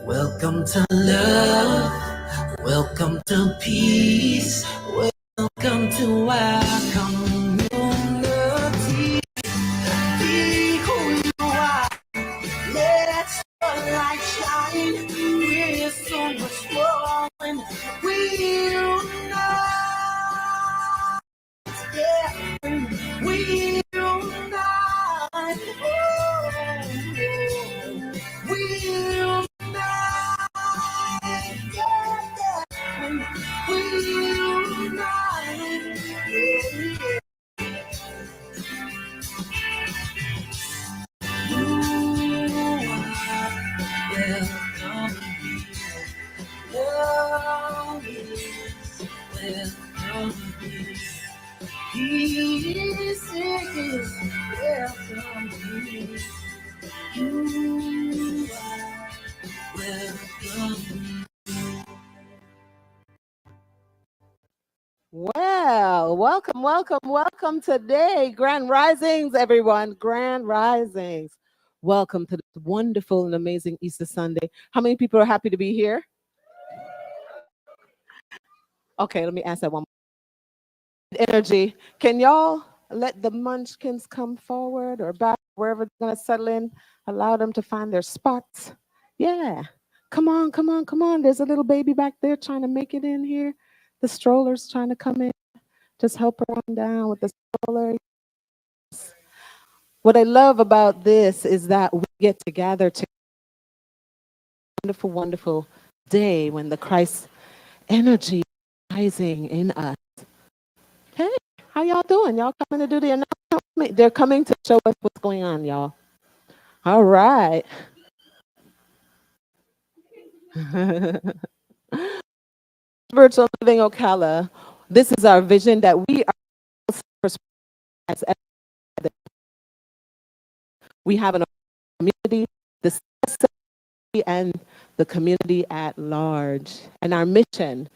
Welcome to love. Welcome to peace. Welcome to our community. Be who you are. Let your light shine. We're so much more when we unite. Yeah, we unite. Oh, we unite. Yeah, we unite. Yeah. You are welcome here. Love is welcome here. Peace is welcome here. You are welcome here. Well, welcome today. Grand Risings, everyone. Grand Risings. Welcome to this wonderful and amazing Easter Sunday. How many people are happy to be here? Okay, let me ask that one more. Energy. Can y'all let the munchkins come forward or back, wherever they're going to settle in? Allow them to find their spots. Yeah. Come on, come on, come on. There's a little baby back there trying to make it in here. The stroller's trying to come in. Just help her on down with the stroller. What I love about this is that we get to gather to wonderful, wonderful day when the Christ energy is rising in us. Hey, how y'all doing? Y'all coming to do the announcement? They're coming to show us what's going on, y'all. All right. Spiritual Living Ocala. This is our vision that we are as we have an community, the city, and the community at large. And our mission is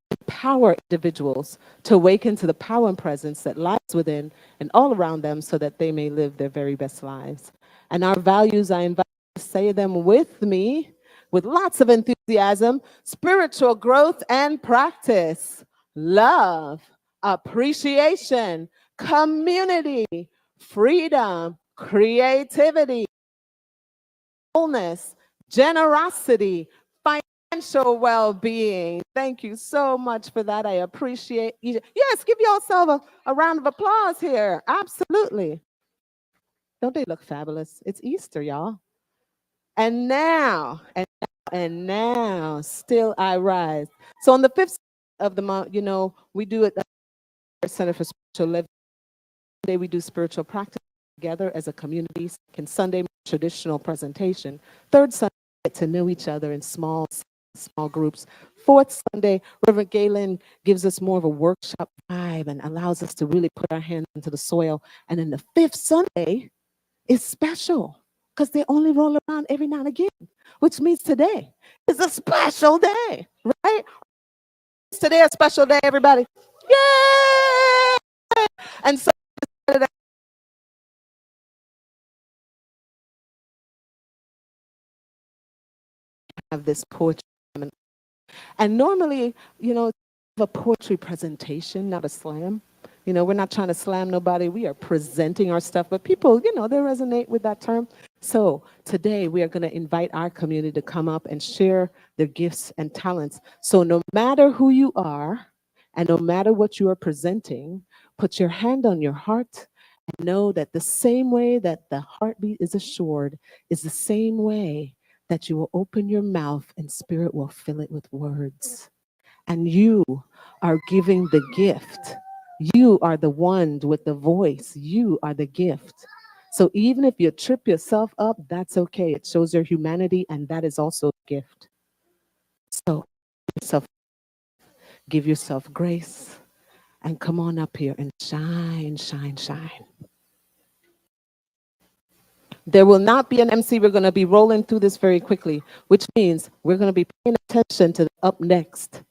to empower individuals to awaken to the power and presence that lies within and all around them so that they may live their very best lives. And our values, I invite you to say them with me with lots of enthusiasm: spiritual growth and practice, love, appreciation, community, freedom, creativity, wholeness, generosity, financial well-being. Thank you so much for that. I appreciate you. Yes, give yourself a round of applause here. Absolutely. Don't they look fabulous? It's Easter, y'all. And now, still I rise. So on the 5th of the month, we do it at the Center for Spiritual Living. Today we do spiritual practice together as a community. Second Sunday, traditional presentation. Third Sunday, get to know each other in small groups. Fourth Sunday, Reverend Galen gives us more of a workshop vibe and allows us to really put our hands into the soil. And then the 5th Sunday is special because they only roll around every now and again, which means today is a special day, right? Is today a special day, everybody? Yay! And so have this poetry. And normally, a poetry presentation, not a slam. We're not trying to slam nobody. We are presenting our stuff, but people, they resonate with that term. So today we are going to invite our community to come up and share their gifts and talents. So no matter who you are and no matter what you are presenting, put your hand on your heart and know that the same way that the heartbeat is assured is the same way that you will open your mouth and spirit will fill it with words. And you are giving the gift. You are the one with the voice. You are the gift. So even if you trip yourself up, that's okay. It shows your humanity, and that is also a gift. So give yourself grace and come on up here and shine, shine, shine. There will not be an MC. We're going to be rolling through this very quickly, which means we're going to be paying attention to the up next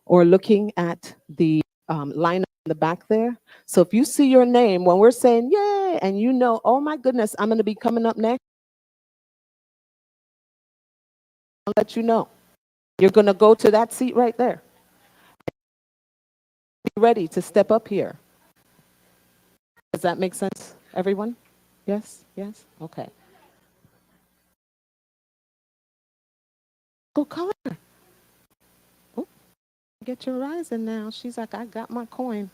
or looking at the line in the back there. So if you see your name when we're saying yay and oh my goodness, I'm going to be coming up next, I'll let you know. You're going to go to that seat right there. Be ready to step up here. Does that make sense, everyone? Yes? Yes? Okay. Go call her. Oh, get your rising now. She's like, I got my coin.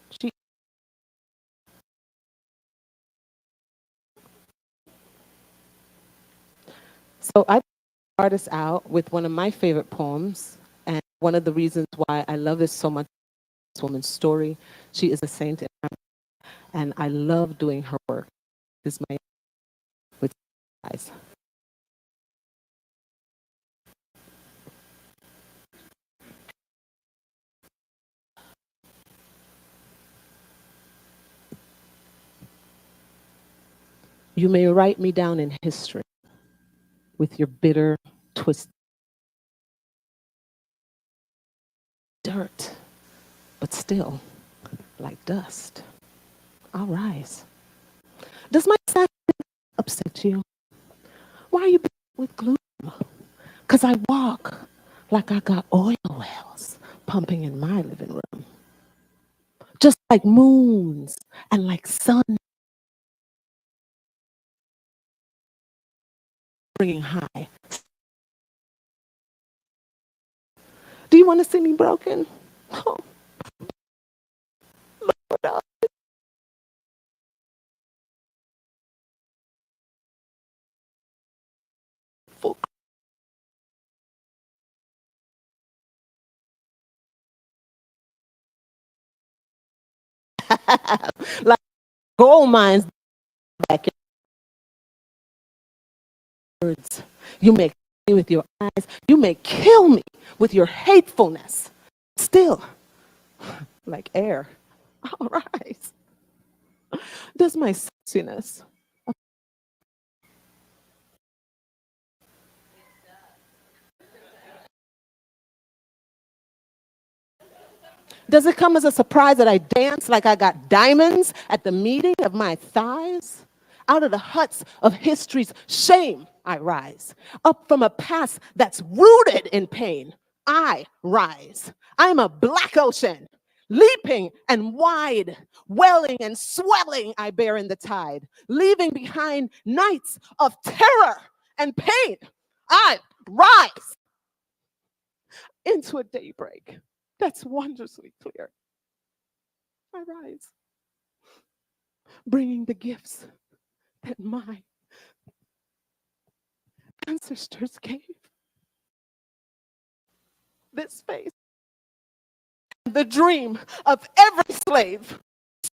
So I start us out with one of my favorite poems, and one of the reasons why I love this so much, this woman's story. She is a saint, and I love doing her work. This is my with guys. You may write me down in history with your bitter twist. Dirt, but still like dust. I'll rise. Does my sadness upset you? Why are you with gloom? Because I walk like I got oil wells pumping in my living room. Just like moons and like sun bringing high. Do you want to see me broken? Oh, Lord, full. Like gold mines back in words. You may kill me with your eyes. You may kill me with your hatefulness. Still, like air, I'll rise. Does my sexiness? Does it come as a surprise that I dance like I got diamonds at the meeting of my thighs? Out of the huts of history's shame, I rise. Up from a past that's rooted in pain, I rise. I'm a black ocean, leaping and wide, welling and swelling I bear in the tide, leaving behind nights of terror and pain. I rise into a daybreak that's wondrously clear. I rise, bringing the gifts that my ancestors gave. This faith, the dream of every slave.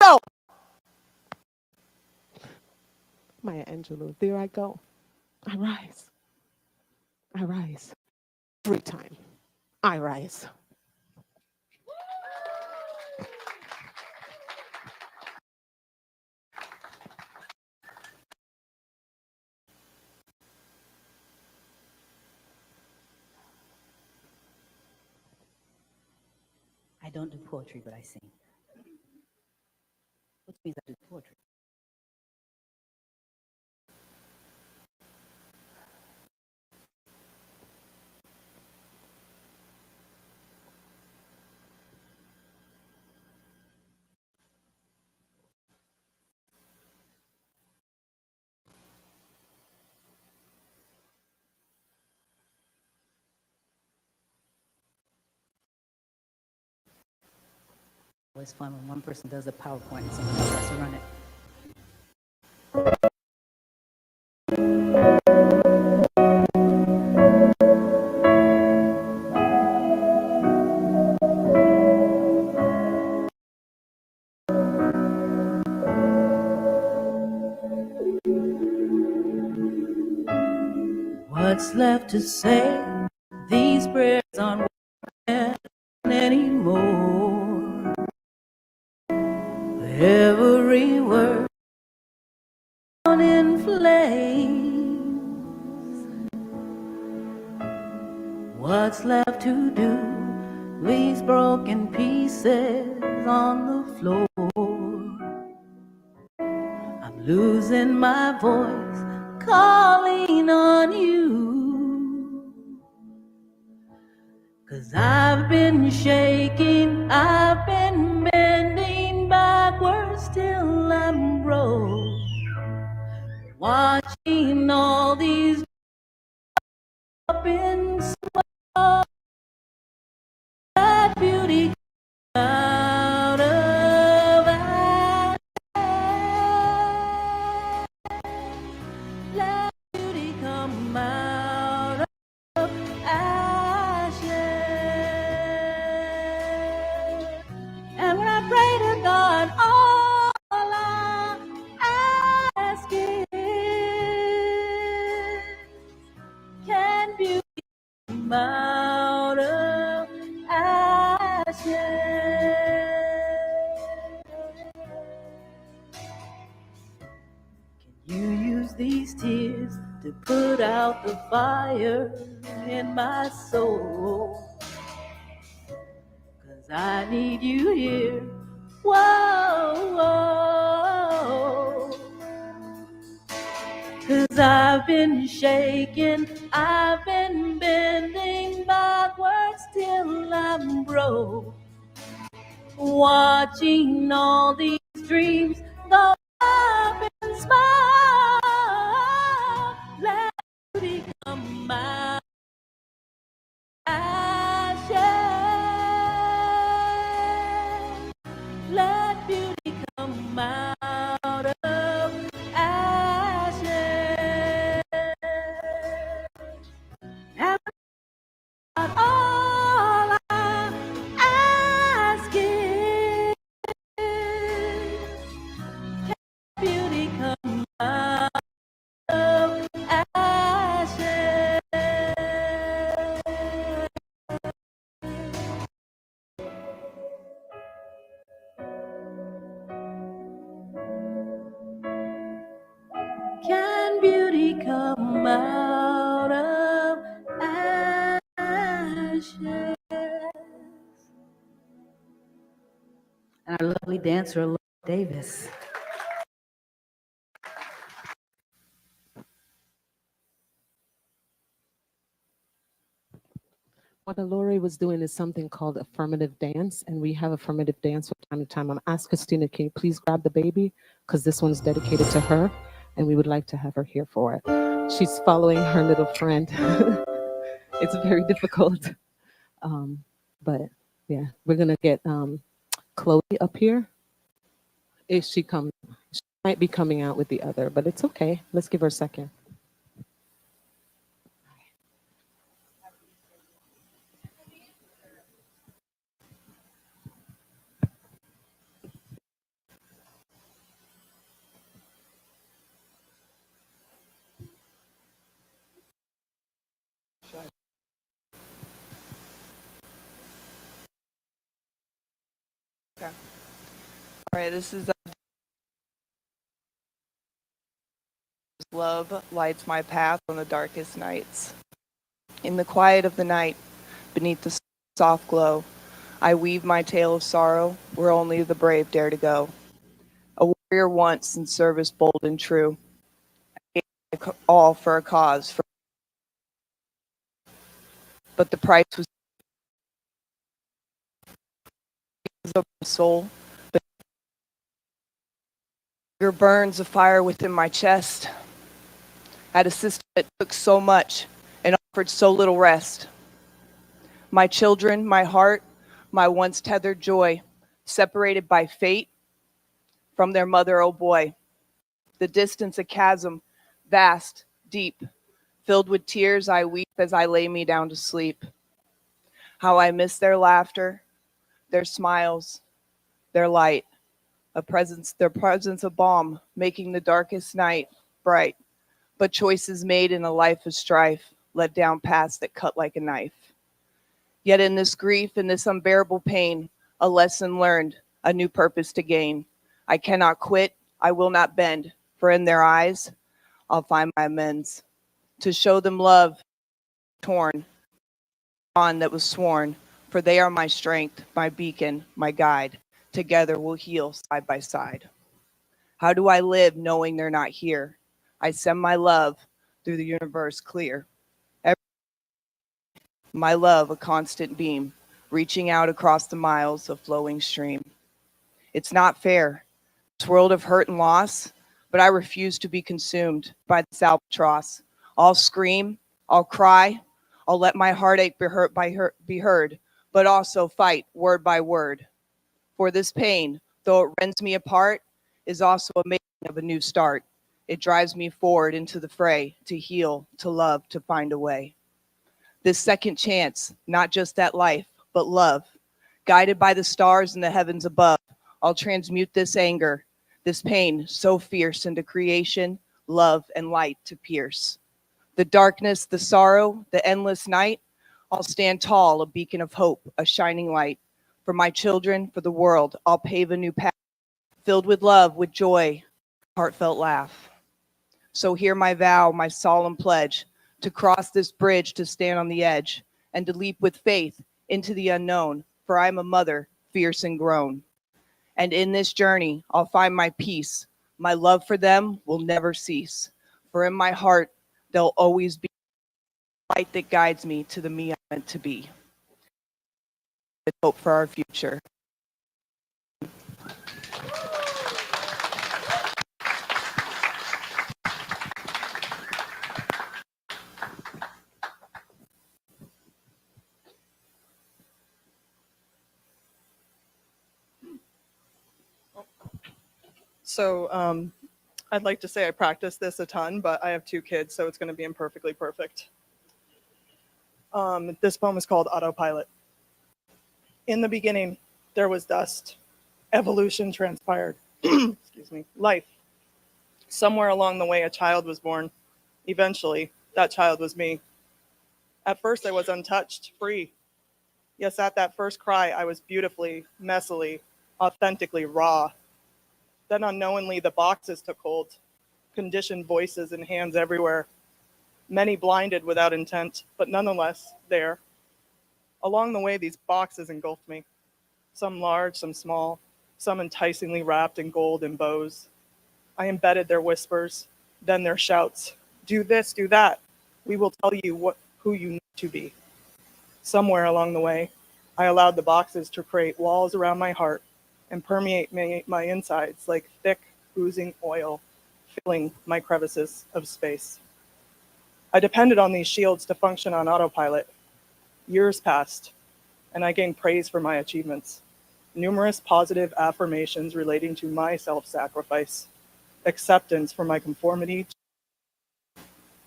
So, Maya Angelou, there I go. I rise. I rise. Every time I rise. I don't do poetry, but I sing. Which means I do poetry. It's fun when one person does a PowerPoint and someone else has to run it. What's left to say? These prayers aren't working anymore. Every word on in flames. What's left to do? These broken pieces on the floor. I'm losing my voice, calling on you. 'Cause I've been shaking, I've been bending backwards till I'm broke, watching all these up in smoke, that beauty out of ashes, let beauty come out of ashes. And when I pray to God, all I ask is, can beauty come out of ashes? Can you use these tears to put out the fire in my soul? 'Cause I need you here. Whoa, whoa. 'Cause I've been shaking, I've been bending backwards till I'm broke, watching all these dreams go up in smoke. Let beauty come out ashes. Let beauty come out of ashes. And all I ask is, can beauty come out of ashes? Can beauty come out of ashes? And our lovely dancer, Laura Davis. What Lori was doing is something called affirmative dance, and we have affirmative dance from time to time. I'm asked Christina, can you please grab the baby? Because this one's dedicated to her, and we would like to have her here for it. She's following her little friend. It's very difficult. But yeah, we're going to get Chloe up here. If she comes, she might be coming out with the other, but it's okay. Let's give her a second. Okay. All right, this is Love lights my path on the darkest nights. In the quiet of the night, beneath the soft glow, I weave my tale of sorrow where only the brave dare to go. A warrior once in service bold and true, I gave all for a cause, but the price was of my soul. But anger burns a fire within my chest. At a system that took so much and offered so little rest. My children, my heart, my once tethered joy, separated by fate from their mother, oh boy. The distance a chasm, vast, deep, filled with tears I weep as I lay me down to sleep. How I miss their laughter, their smiles, their light, their presence a balm, making the darkest night bright. But choices made in a life of strife led down paths that cut like a knife. Yet in this grief and this unbearable pain, a lesson learned, a new purpose to gain. I cannot quit, I will not bend, for in their eyes, I'll find my amends. To show them love torn, bond that was sworn, for they are my strength, my beacon, my guide. Together we'll heal side by side. How do I live knowing they're not here? I send my love through the universe clear. My love, a constant beam, reaching out across the miles of flowing stream. It's not fair, this world of hurt and loss, but I refuse to be consumed by this albatross. I'll scream, I'll cry, I'll let my heartache be heard, but also fight word by word. For this pain, though it rends me apart, is also a making of a new start. It drives me forward into the fray, to heal, to love, to find a way. This second chance, not just at life, but love. Guided by the stars in the heavens above, I'll transmute this anger, this pain so fierce into creation, love, and light to pierce. The darkness, the sorrow, the endless night, I'll stand tall, a beacon of hope, a shining light. For my children, for the world, I'll pave a new path, filled with love, with joy, heartfelt laugh. So hear my vow, my solemn pledge, to cross this bridge, to stand on the edge, and to leap with faith into the unknown, for I am a mother, fierce and grown. And in this journey, I'll find my peace. My love for them will never cease, for in my heart, they'll always be the light that guides me to the me I'm meant to be. With hope for our future. So I'd like to say I practice this a ton, but I have 2 kids, so it's going to be imperfectly perfect. This poem is called Autopilot. In the beginning, there was dust. Evolution transpired. Excuse me. Life. Somewhere along the way, a child was born. Eventually, that child was me. At first, I was untouched, free. Yes, at that first cry, I was beautifully, messily, authentically raw. Then unknowingly, the boxes took hold, conditioned voices and hands everywhere. Many blinded without intent, but nonetheless there. Along the way, these boxes engulfed me. Some large, some small, some enticingly wrapped in gold and bows. I embedded their whispers, then their shouts. Do this, do that. We will tell you who you need to be. Somewhere along the way, I allowed the boxes to create walls around my heart and permeate my insides like thick, oozing oil, filling my crevices of space. I depended on these shields to function on autopilot. Years passed, and I gained praise for my achievements. Numerous positive affirmations relating to my self-sacrifice, acceptance for my conformity.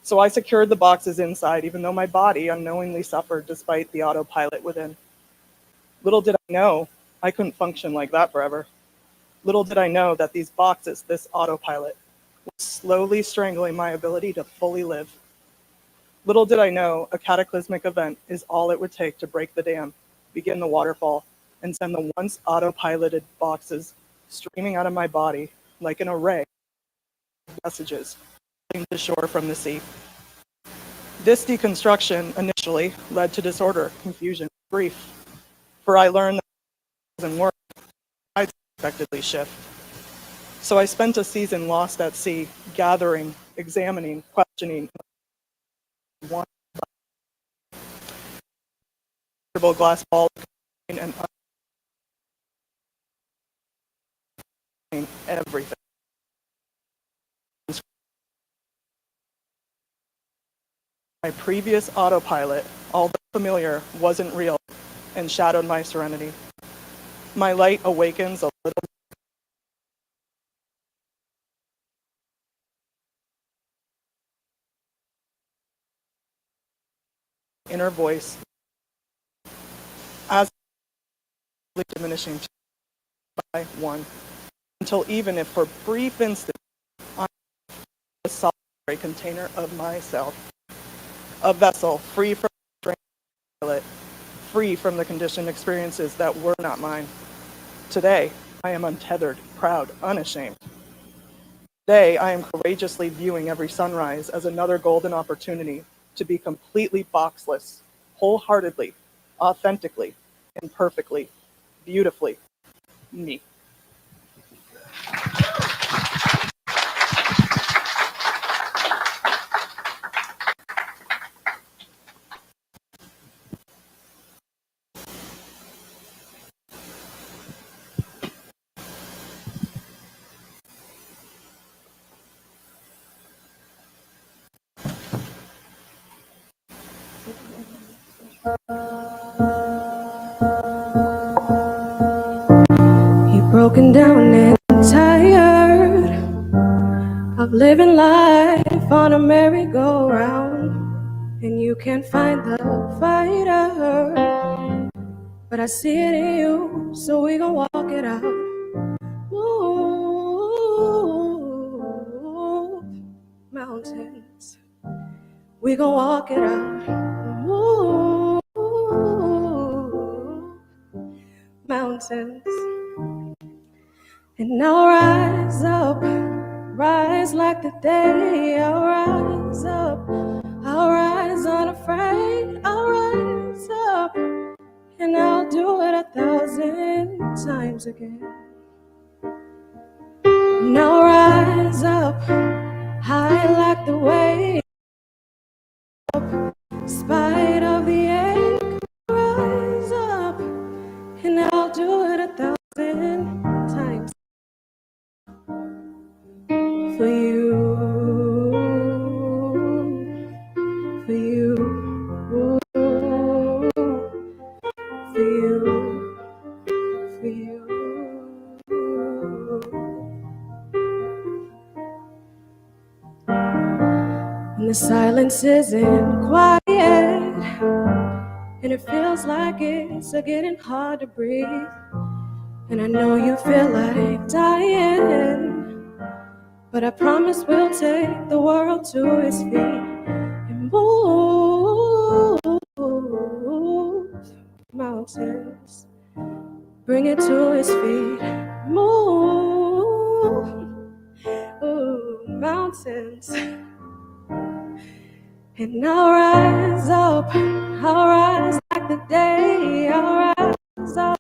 So I secured the boxes inside, even though my body unknowingly suffered despite the autopilot within. Little did I know I couldn't function like that forever. Little did I know that these boxes, this autopilot, was slowly strangling my ability to fully live. Little did I know a cataclysmic event is all it would take to break the dam, begin the waterfall, and send the once autopiloted boxes streaming out of my body like an array of messages heading to shore from the sea. This deconstruction initially led to disorder, confusion, grief, for I learned that it doesn't work. I unexpectedly shift. So I spent a season lost at sea, gathering, examining, questioning, one glass ball and everything. My previous autopilot, although familiar, wasn't real and shadowed my serenity. My light awakens a little. Inner voice as diminishing by one, until even if for brief instant I'm a solitary container of myself, a vessel free from the free from the conditioned experiences that were not mine. Today, I am untethered, proud, unashamed. Today, I am courageously viewing every sunrise as another golden opportunity to be completely boxless, wholeheartedly, authentically, and perfectly, beautifully me. You're broken down and tired of living life on a merry-go-round, and you can't find the fighter, but I see it in you, so we gon' walk it out. Move mountains, we gon' walk it out. Move mountains, and I'll rise up, rise like the day. I'll rise up, I'll rise unafraid. I'll rise up, and I'll do it 1,000 times again. And I'll rise up, high like the wave, in spite of the ache. I'll rise up, and I'll do it 1,000 times for you, for you, for you, for you. And the silence isn't quiet, and it feels like it's getting hard to breathe. And I know you feel like dying, but I promise we'll take the world to its feet and move mountains, bring it to its feet. Move mountains, and I'll rise up, I'll rise like the day. I'll rise up,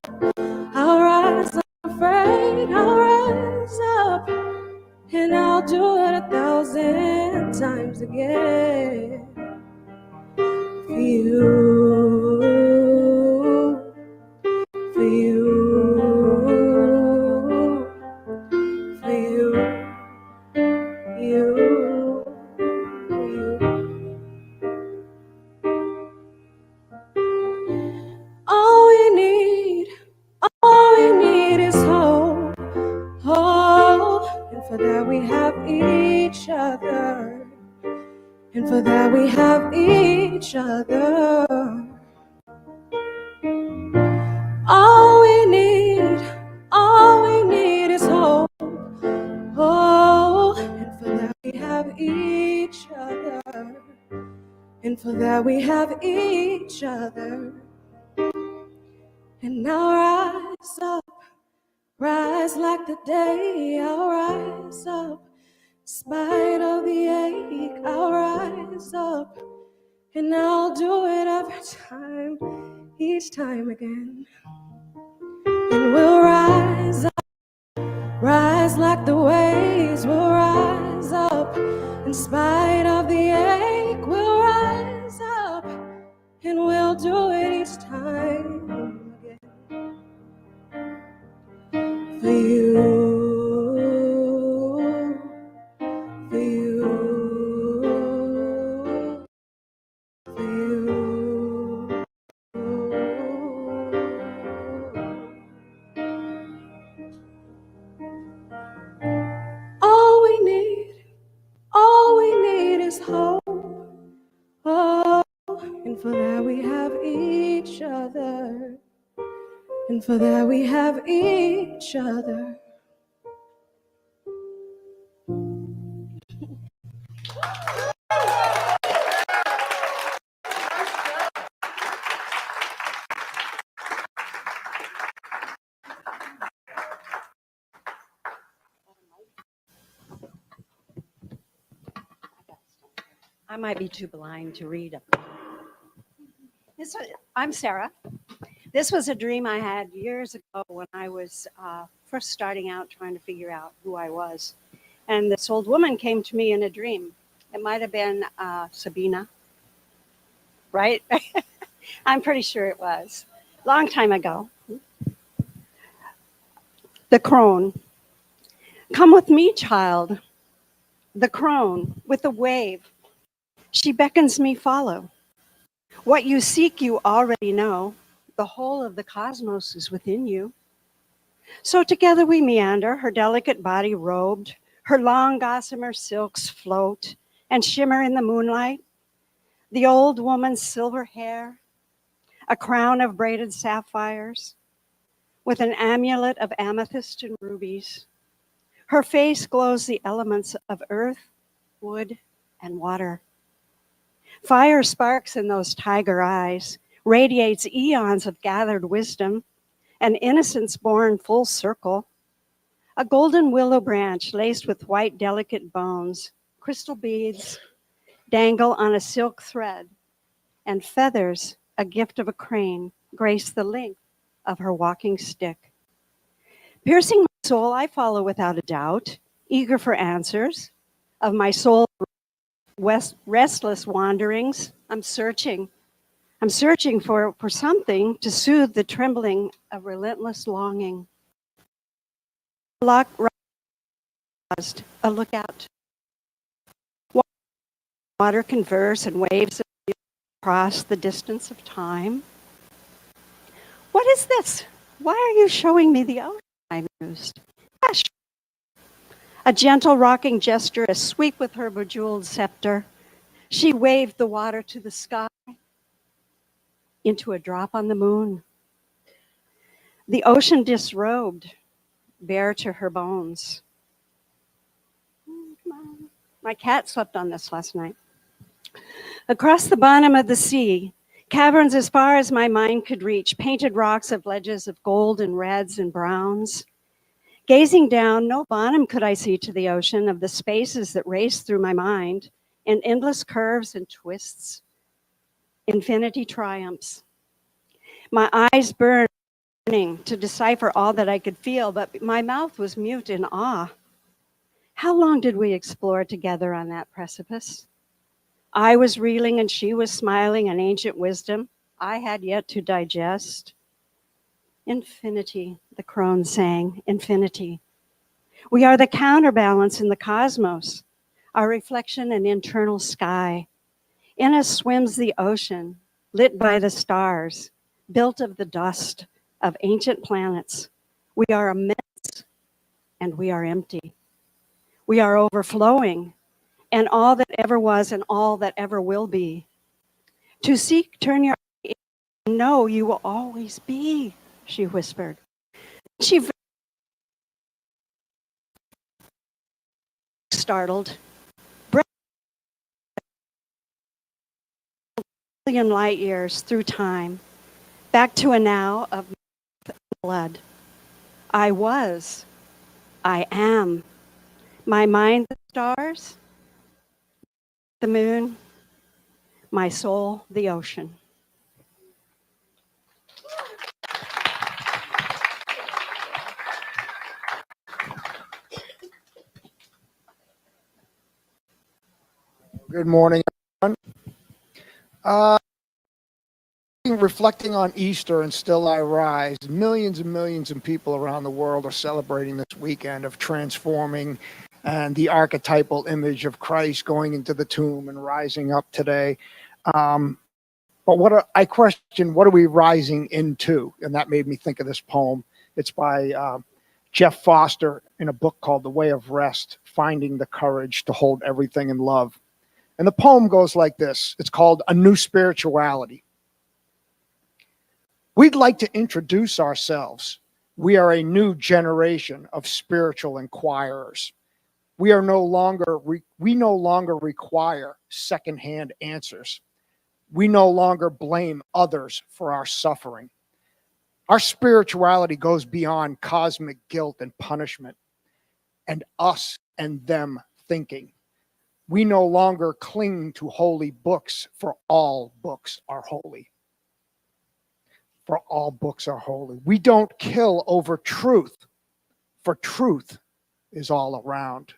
I'll rise unafraid. I'll rise up, and I'll do it 1,000 times again for you, for you, for you, you, you. All we need is hope. Oh, and for that we have each other. And for that we have each other. All we need is hope. Oh, and for that we have each other. And for that we have each other. And I'll rise up, rise like the day. I'll rise up, in spite of the ache. I'll rise up, and I'll do it every time, each time again. And we'll rise up, rise like the waves. We'll rise up, in spite of the ache. We'll rise up, and we'll do it each time again. For you, for you, for you. All we need is hope. Oh, and for that we have each other. And for that we have each other. I might be too blind to read up. I'm Sarah. This was a dream I had years ago when I was first starting out trying to figure out who I was. And this old woman came to me in a dream. It might have been Sabina, right? I'm pretty sure it was. Long time ago. The crone. Come with me, child. The crone with the wave. She beckons me follow. What you seek, you already know. The whole of the cosmos is within you. So together we meander, her delicate body robed, her long gossamer silks float and shimmer in the moonlight. The old woman's silver hair, a crown of braided sapphires, with an amulet of amethyst and rubies. Her face glows the elements of earth, wood, and water. Fire sparks in those tiger eyes, radiates eons of gathered wisdom, and innocence born full circle. A golden willow branch laced with white delicate bones, crystal beads dangle on a silk thread, and feathers, a gift of a crane, grace the length of her walking stick. Piercing my soul, I follow without a doubt, eager for answers of my soul's restless wanderings. I'm searching for something to soothe the trembling of relentless longing. A lookout. Water converse and waves across the distance of time. What is this? Why are you showing me the ocean? I mused. Gosh. A gentle rocking gesture, a sweep with her bejeweled scepter. She waved the water to the sky, into a drop on the moon. The ocean disrobed, bare to her bones. My cat slept on this last night. Across the bottom of the sea, caverns as far as my mind could reach, painted rocks of ledges of gold and reds and browns. Gazing down, no bottom could I see to the ocean of the spaces that raced through my mind in endless curves and twists, infinity triumphs. My eyes burned to decipher all that I could feel, but my mouth was mute in awe. How long did we explore together on that precipice? I was reeling and she was smiling an ancient wisdom I had yet to digest. Infinity, the crone sang, infinity. We are the counterbalance in the cosmos, our reflection an internal sky. In us swims the ocean, lit by the stars, built of the dust of ancient planets. We are immense and we are empty. We are overflowing and all that ever was and all that ever will be. To seek, turn your eye and know you will always be, she whispered. She startled, billion light years through time, back to a now of blood. I was, I am, my mind the stars, the moon, my soul the ocean. Good morning, everyone. Reflecting on Easter and Still I Rise, millions and millions of people around the world are celebrating this weekend of transforming and the archetypal image of Christ going into the tomb and rising up today. But I question, what are we rising into? And that made me think of this poem. It's by Jeff Foster in a book called The Way of Rest, Finding the Courage to Hold Everything in Love. And the poem goes like this. It's called A New Spirituality. We'd like to introduce ourselves. We are a new generation of spiritual inquirers. We no longer require secondhand answers. We no longer blame others for our suffering. Our spirituality goes beyond cosmic guilt and punishment and us and them thinking. We no longer cling to holy books, for all books are holy. For all books are holy. We don't kill over truth, for truth is all around.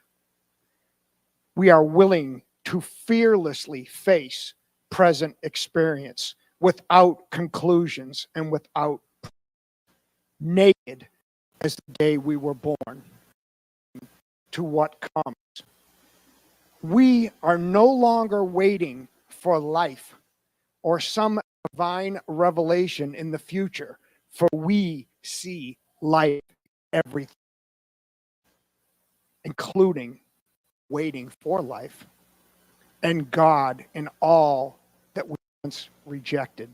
We are willing to fearlessly face present experience without conclusions and without naked as the day we were born to what comes. We are no longer waiting for life or some divine revelation in the future, for we see life, everything, including waiting for life, and God in all that we once rejected.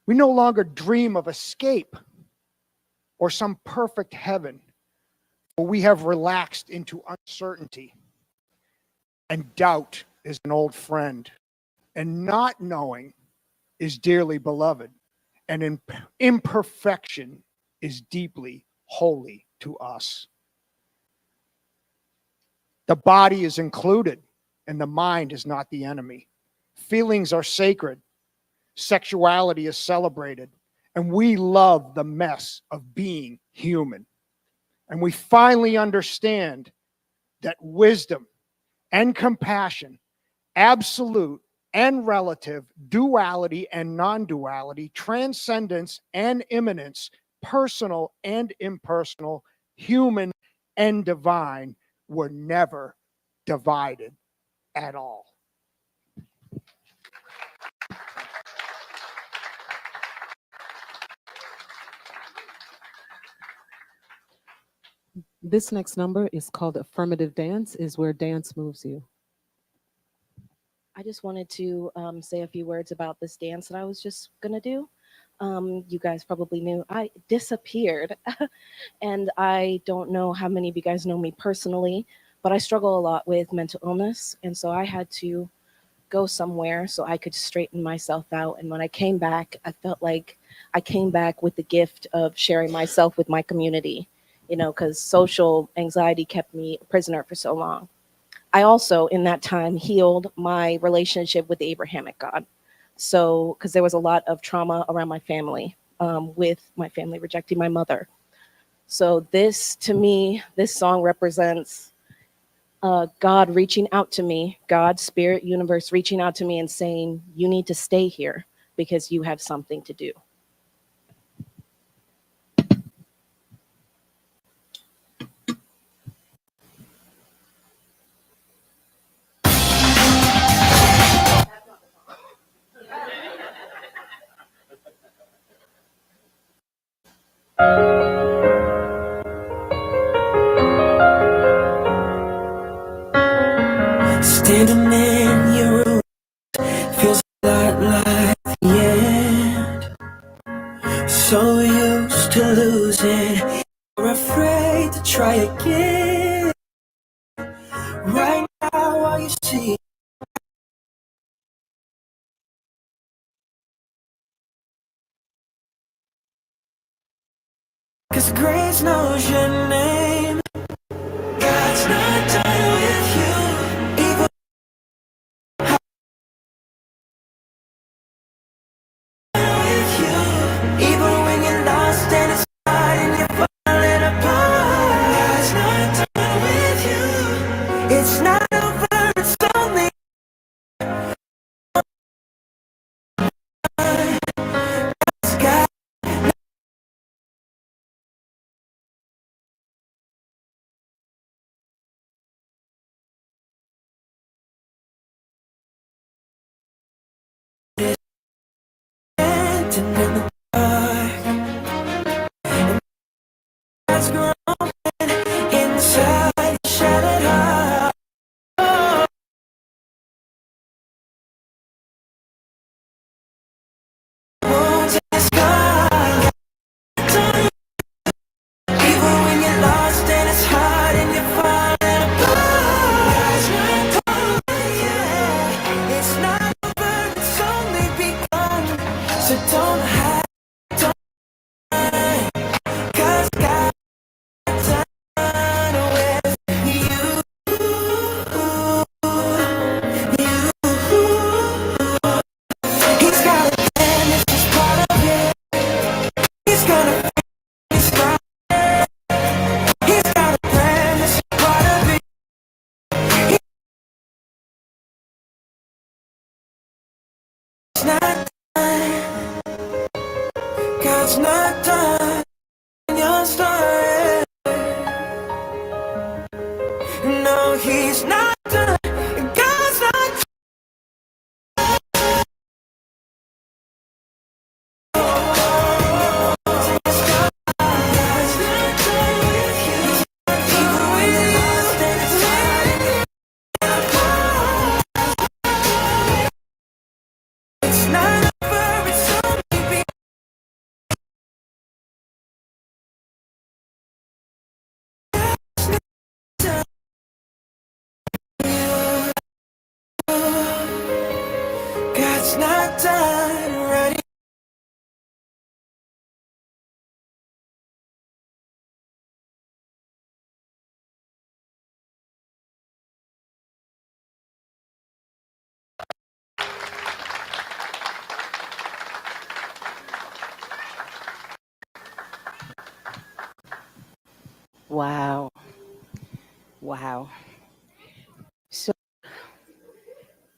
We no longer dream of escape or some perfect heaven, for we have relaxed into uncertainty, and doubt is an old friend, and not knowing is dearly beloved, and imperfection is deeply holy to us. The body is included, and the mind is not the enemy. Feelings are sacred. Sexuality is celebrated, and we love the mess of being human. And we finally understand that wisdom and compassion, absolute and relative, duality and non-duality, transcendence and immanence, personal and impersonal, human and divine, were never divided at all. This next number is called Affirmative Dance, is where dance moves you. I just wanted to say a few words about this dance that I was just gonna do. You guys probably knew I disappeared, and I don't know how many of you guys know me personally, but I struggle a lot with mental illness, and so I had to go somewhere so I could straighten myself out. And when I came back, I felt like I came back with the gift of sharing myself with my community, you know, because social anxiety kept me a prisoner for so long. I also, in that time, healed my relationship with the Abrahamic God. So, because there was a lot of trauma around my family, with my family rejecting my mother. So this, to me, this song represents God reaching out to me, God, spirit, universe reaching out to me and saying, you need to stay here because you have something to do. Standing in your room feels a lot like the end. So used to losing, you're afraid to try again. Right now, all you see. Cause grace knows your name. God's not done with you. Even with you, even when you're lost and it's hard and you're falling apart. God's not done with you. It's not over, it's only God. And in the dark, God's growing inside your shattered heart. Oh, wounds and scars. Even when you're lost and it's hard and you're falling apart. God's not done with you. It's not over, it's only begun. So don't hide, don't hide, 'cause God's done with you. He's got a plan, it's just part of it. He's gonna finish right. He's got a plan, it's just part of it. He's not done. God's not done in your story. No, he's not done. done, ready. Wow. Wow. So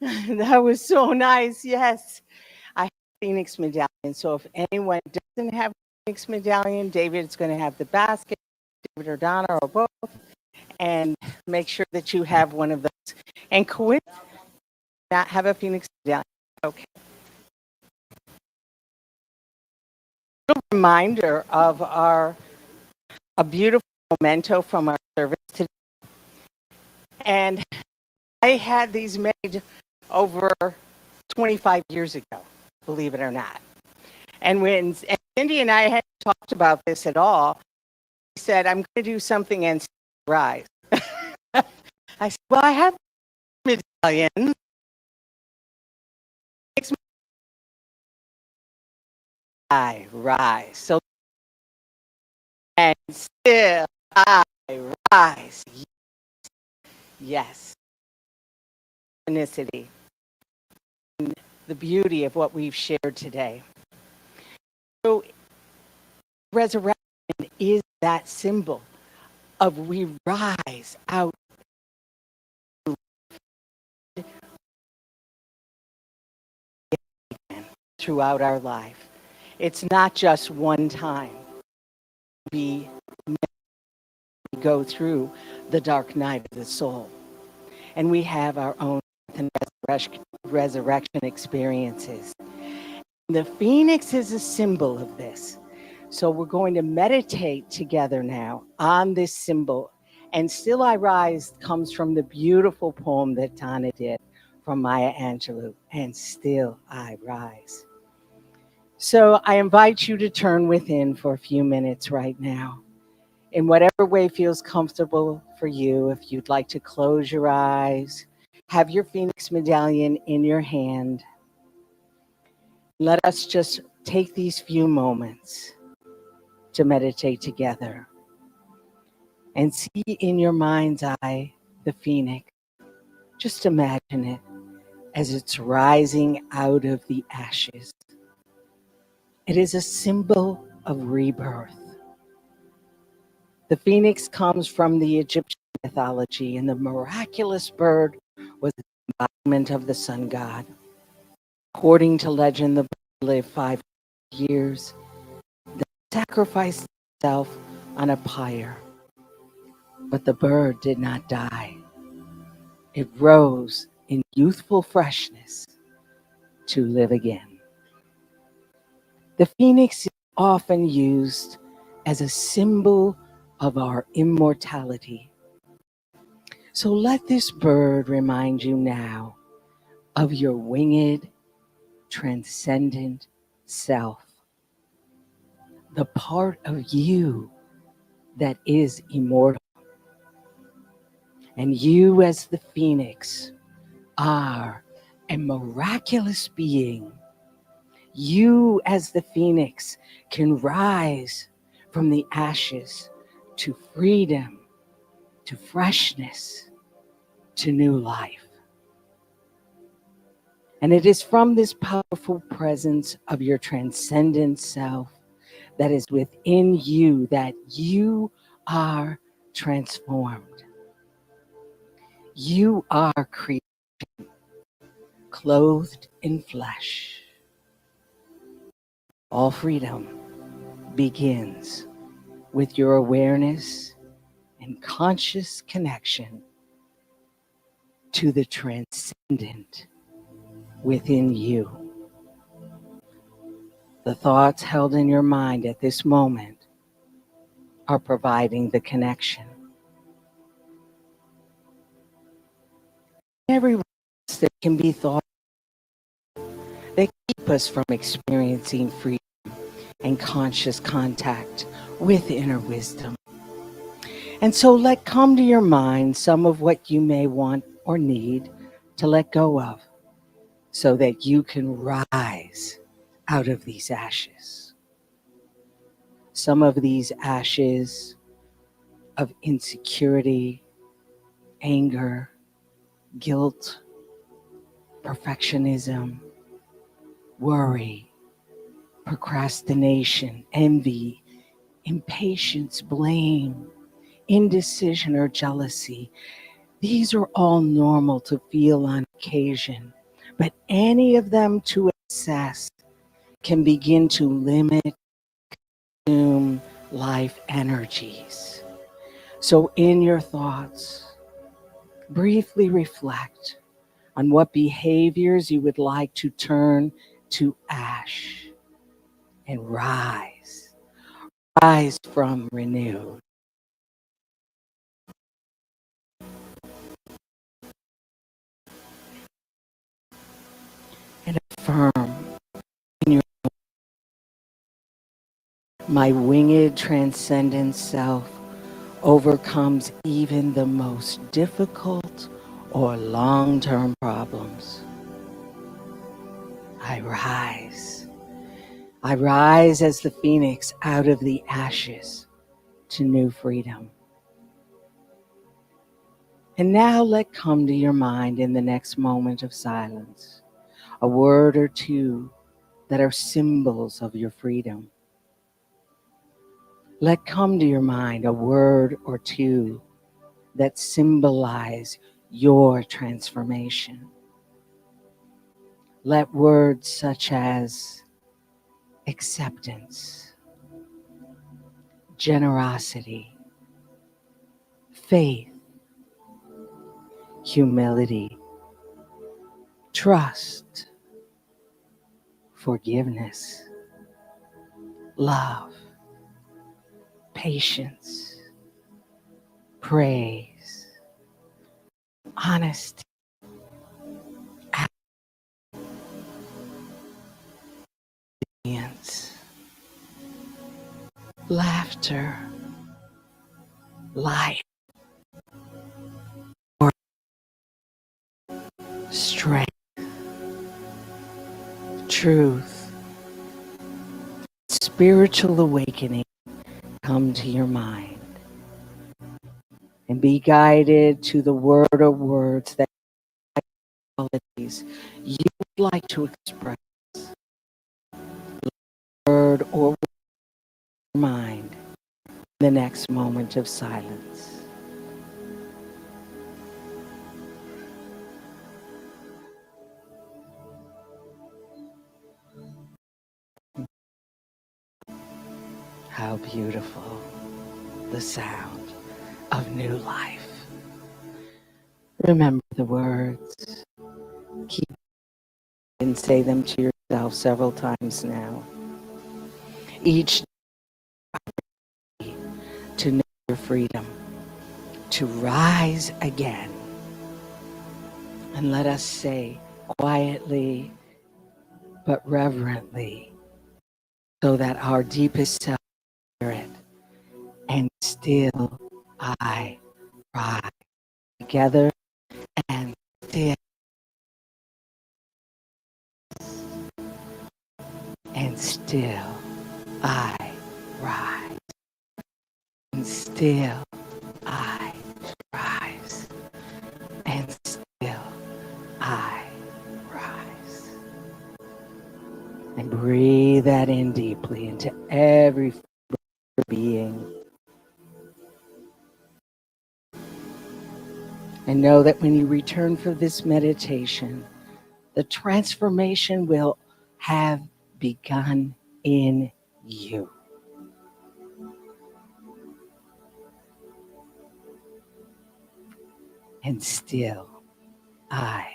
that was so nice. Yes. I have a Phoenix medallion. So if anyone doesn't have a Phoenix medallion, David's going to have the basket, David or Donna or both, and make sure that you have one of those. And Corinne, not have a Phoenix medallion. Okay. A reminder of a beautiful memento from our service today. And I had these made over 25 years ago, believe it or not. And when Cindy and I hadn't talked about this at all, he said, I'm going to do something and rise. I said, well, I have a medallion. I rise. So, and still I rise. Yes. Synchronicity. And the beauty of what we've shared today. So, resurrection is that symbol of we rise out throughout our life. It's not just one time we go through the dark night of the soul, and we have our own resurrection experiences. The Phoenix is a symbol of this. So we're going to meditate together now on this symbol. And Still I Rise comes from the beautiful poem that Donna did from Maya Angelou, and Still I Rise. So I invite you to turn within for a few minutes right now, in whatever way feels comfortable for you. If you'd like to close your eyes, have your Phoenix medallion in your hand. Let us just take these few moments to meditate together and see in your mind's eye the Phoenix. Just imagine it as it's rising out of the ashes. It is a symbol of rebirth. The Phoenix comes from the Egyptian mythology, and the miraculous bird was the embodiment of the sun god. According to legend, the bird lived 5 years, then sacrificed itself on a pyre. But the bird did not die. It rose in youthful freshness to live again. The Phoenix is often used as a symbol of our immortality. So let this bird remind you now of your winged, transcendent self, the part of you that is immortal. And you, as the Phoenix, are a miraculous being. You, as the Phoenix, can rise from the ashes to freedom, to freshness, to new life. And it is from this powerful presence of your transcendent self that is within you that you are transformed. You are creation, clothed in flesh. All freedom begins with your awareness and conscious connection to the transcendent within you. The thoughts held in your mind at this moment are providing the connection. Everywhere else there can be thoughts that keep us from experiencing freedom and conscious contact with inner wisdom. And so let come to your mind some of what you may want or need to let go of, so that you can rise out of these ashes. Some of these ashes of insecurity, anger, guilt, perfectionism, worry, procrastination, envy, impatience, blame, indecision, or jealousy. These are all normal to feel on occasion, but any of them to excess can begin to limit, consume life energies. So in your thoughts, briefly reflect on what behaviors you would like to turn to ash and rise from renewed. And affirm in your my winged transcendent self overcomes even the most difficult or long-term problems. I rise. I rise as the phoenix out of the ashes to new freedom. And now let come to your mind in the next moment of silence a word or two that are symbols of your freedom. Let come to your mind a word or two that symbolize your transformation. Let words such as acceptance, generosity, faith, humility, trust, forgiveness, love, patience, praise, honesty, obedience, laughter, life, strength, truth, spiritual awakening come to your mind and be guided to the word or words that qualities you would like to express. Word or mind in the next moment of silence. How beautiful the sound of new life. Remember the words. Keep and say them to yourself several times now. Each day to know your freedom, to rise again. And let us say quietly but reverently so that our deepest self hear it. And still I rise. Together and still. And still I rise. And still I rise. And still I rise. And breathe that in deeply into every being. And know that when you return from this meditation, the transformation will have begun in you. And still I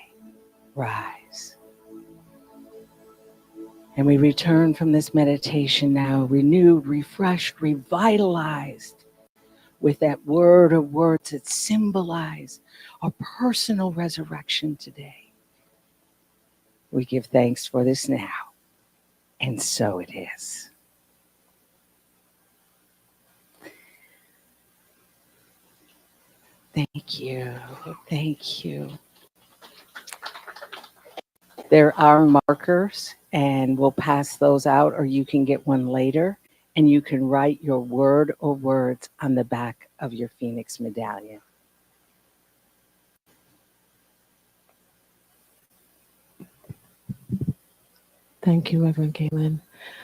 rise. And we return from this meditation now renewed, refreshed, revitalized with that word or words that symbolize our personal resurrection today. We give thanks for this now, and so it is. Thank you. Thank you. There are markers, and we'll pass those out, or you can get one later, and you can write your word or words on the back of your Phoenix medallion. Thank you, Reverend Galen.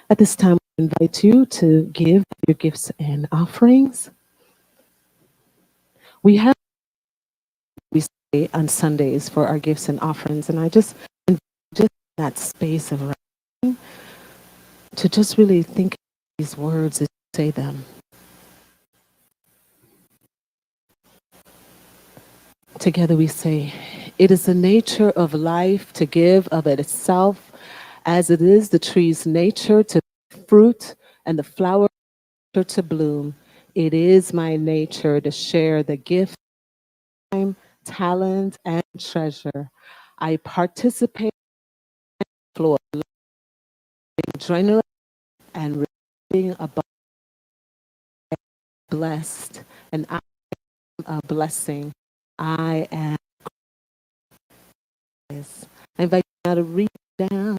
At this time, I invite you to give your gifts and offerings. We have on Sundays for our gifts and offerings, and I just that space of writing to just really think of these words as you say them. Together we say, it is the nature of life to give of itself, as it is the tree's nature to fruit and the flower to bloom. It is my nature to share the gift, time, talent, and treasure. I participate in the flow of adrenaline and receiving above blessed, and I am a blessing. I am. I invite you now to read down.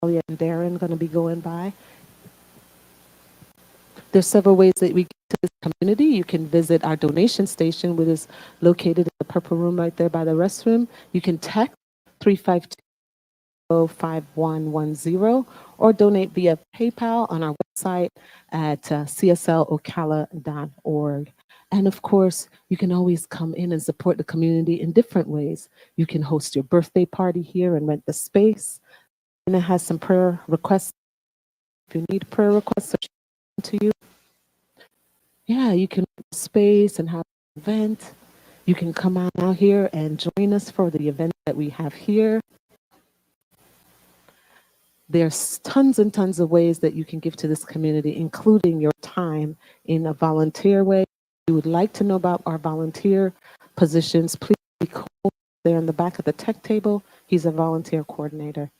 And Darren going to be going by. There's several ways that we get to this community. You can visit our donation station, which is located in the purple room right there by the restroom. You can text 352-5110 or donate via PayPal on our website at cslocala.org. And of course, you can always come in and support the community in different ways. You can host your birthday party here and rent the space. And it has some prayer requests. If you need prayer requests to you, yeah, you can space and have an event. You can come on out here and join us for the event that we have here. There's tons and tons of ways that you can give to this community, including your time in a volunteer way. If you would like to know about our volunteer positions, please call there in the back of the tech table. He's a volunteer coordinator.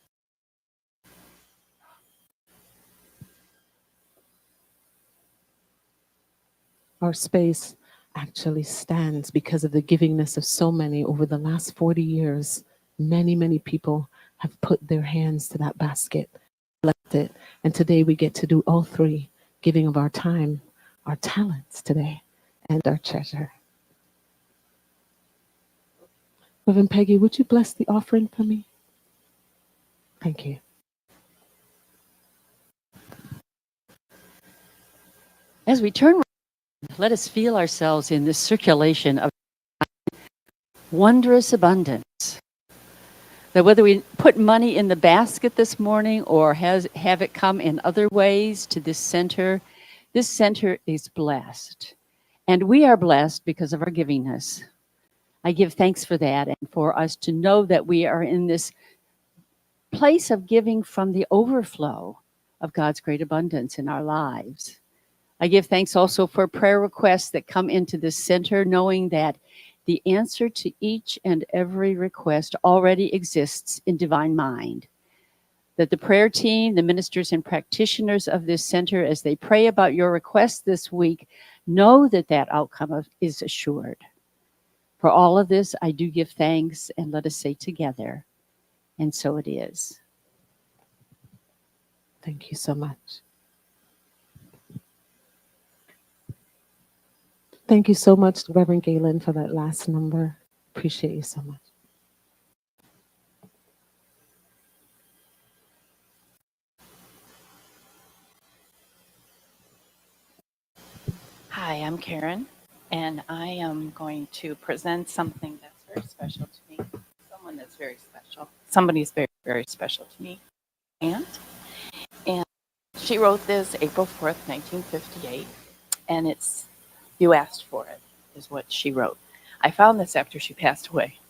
Our space actually stands because of the givingness of so many over the last 40 years. Many, many people have put their hands to that basket, left it, and today we get to do all three, giving of our time, our talents today, and our treasure. Reverend Peggy, would you bless the offering for me? Thank you. As we turn, let us feel ourselves in this circulation of wondrous abundance. That whether we put money in the basket this morning or have it come in other ways to this center is blessed. And we are blessed because of our givingness. I give thanks for that and for us to know that we are in this place of giving from the overflow of God's great abundance in our lives. I give thanks also for prayer requests that come into this center, knowing that the answer to each and every request already exists in divine mind. That the prayer team, the ministers and practitioners of this center, as they pray about your requests this week, know that that outcome is assured. For all of this, I do give thanks, and let us say together, and so it is. Thank you so much. Thank you so much, Reverend Galen, for that last number. Appreciate you so much. Hi, I'm Karen, and I am going to present something that's very special to me. Someone that's very special. Somebody's very, very special to me. And she wrote this April 4th, 1958, and it's "You Asked For It," is what she wrote. I found this after she passed away.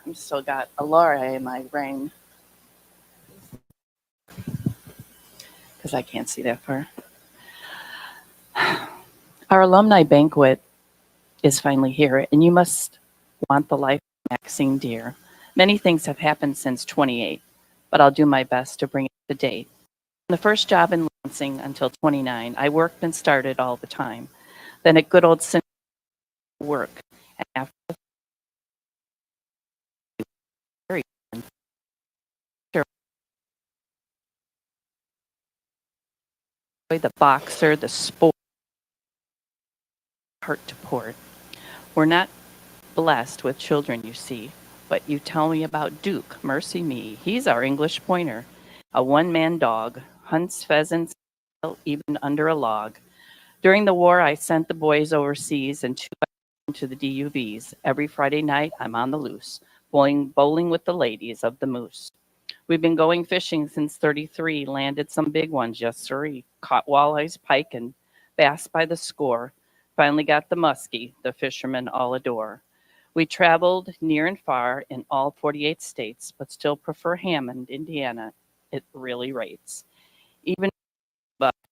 I've still got Alara in my brain because I can't see that far. Our alumni banquet is finally here, and you must want the life of Maxine Deer. Many things have happened since 28, but I'll do my best to bring it to date. From the first job in Lansing until 29, I worked and started all the time. Then at good old Cindy work. And after very the boxer, the sport, heart to port. We're not blessed with children, you see, but you tell me about Duke, mercy me. He's our English pointer, a one-man dog, hunts pheasants even under a log. During the war, I sent the boys overseas and to the DUVs. Every Friday night, I'm on the loose, bowling with the ladies of the Moose. We've been going fishing since 33, landed some big ones, yes sirree. Caught walleyes, pike, and bass by the score. Finally got the muskie, the fishermen all adore. We traveled near and far in all 48 states, but still prefer Hammond, Indiana. It really rates. Even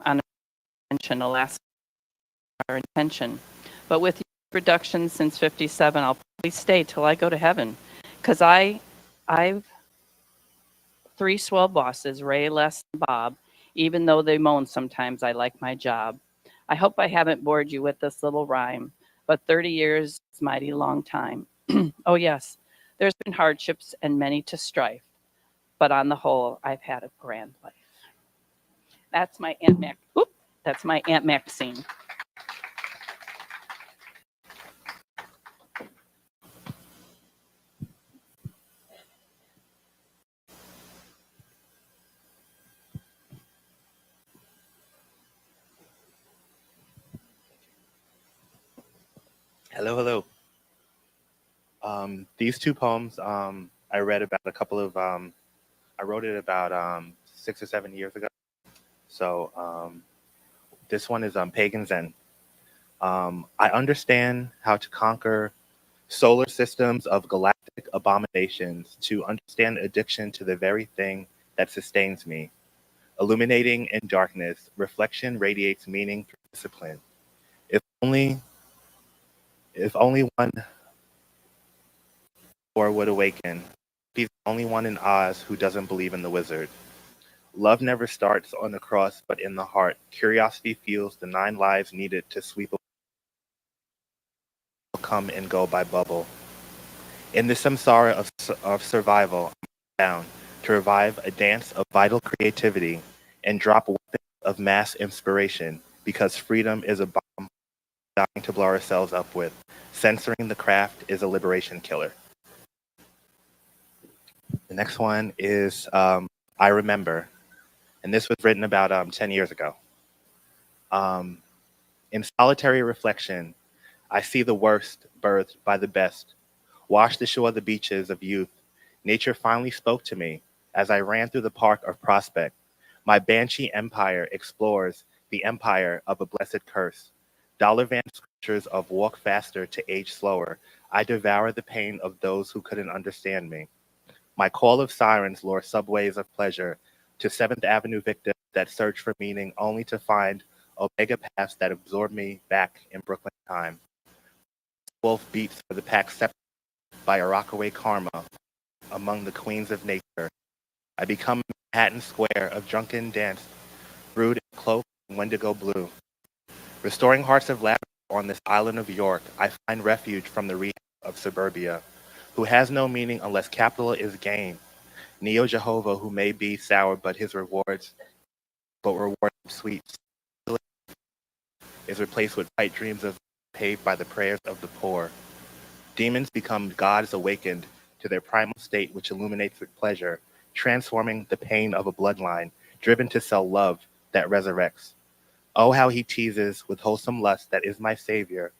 on intention, Alaska, our intention. But with reductions since 57, I'll probably stay till I go to heaven. Because I've 3 swell bosses, Ray, Les, and Bob. Even though they moan sometimes, I like my job. I hope I haven't bored you with this little rhyme, but 30 years is a mighty long time. Oh yes, there's been hardships and many to strife, but on the whole, I've had a grand life. That's my That's my Aunt Maxine. Hello, hello. These 2 poems I read about I wrote it about 6 or 7 years ago. So this one is Pagan Zen. I understand how to conquer solar systems of galactic abominations, to understand addiction to the very thing that sustains me. Illuminating in darkness, reflection radiates meaning through discipline. If only one or would awaken. He's the only one in Oz who doesn't believe in the wizard. Love never starts on the cross, but in the heart. Curiosity fuels the 9 lives needed to sweep come and go by bubble. In the samsara of survival, I'm down to revive a dance of vital creativity and drop weapons of mass inspiration, because freedom is a bomb dying to blow ourselves up with. Censoring the craft is a liberation killer. The next one is I Remember, and this was written about 10 years ago. In solitary reflection, I see the worst birthed by the best. Washed ashore the beaches of youth, nature finally spoke to me as I ran through the park of Prospect. My banshee empire explores the empire of a blessed curse. Dollar van scriptures of walk faster to age slower. I devour the pain of those who couldn't understand me. My call of sirens lure subways of pleasure to 7th Avenue victims that search for meaning only to find Omega paths that absorb me back in Brooklyn time. Wolf beats for the pack separated by a rockaway karma among the queens of nature. I become Manhattan Square of drunken dance, brewed in cloak and wendigo blue. Restoring hearts of laughter on this island of York, I find refuge from the rehab of suburbia, who has no meaning unless capital is gain. Neo Jehovah, who may be sour, but rewards sweets, is replaced with pipe dreams of paved by the prayers of the poor. Demons become gods awakened to their primal state, which illuminates with pleasure, transforming the pain of a bloodline, driven to sell love that resurrects. Oh, how he teases with wholesome lust that is my savior,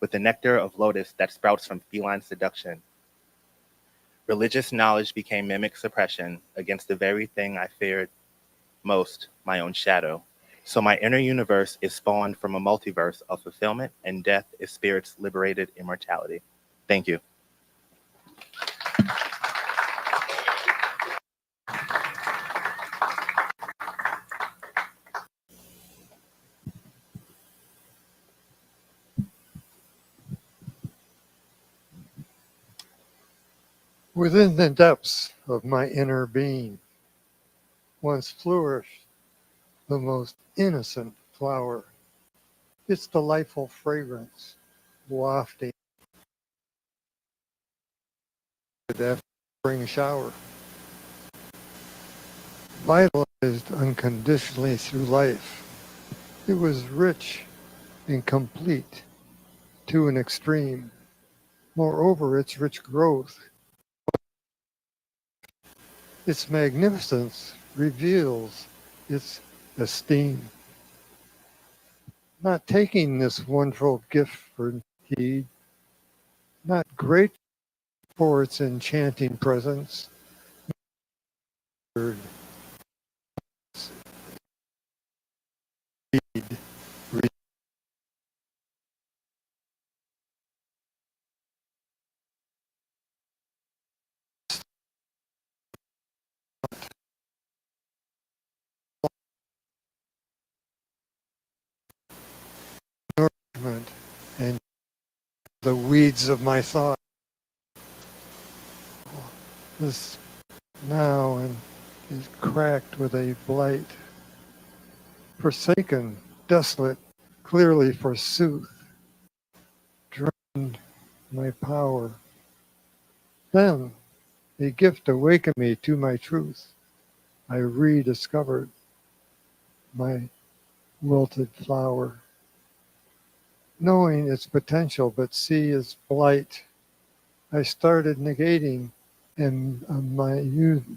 with the nectar of lotus that sprouts from feline seduction. Religious knowledge became mimic suppression against the very thing I feared most, my own shadow. So my inner universe is spawned from a multiverse of fulfillment, and death is spirit's liberated immortality. Thank you. Within the depths of my inner being once flourished the most innocent flower. its delightful fragrance wafting after spring shower. Vitalized unconditionally through life, it was rich and complete to an extreme. Moreover, its rich growth, its magnificence reveals its esteem. Not taking this wonderful gift for heed, not grateful for its enchanting presence, nourishment, and the weeds of my thought. This now and is cracked with a blight, forsaken, desolate, clearly forsooth, drained my power. Then a gift awakened me to my truth. I rediscovered my wilted flower, knowing its potential but see its blight. I started negating and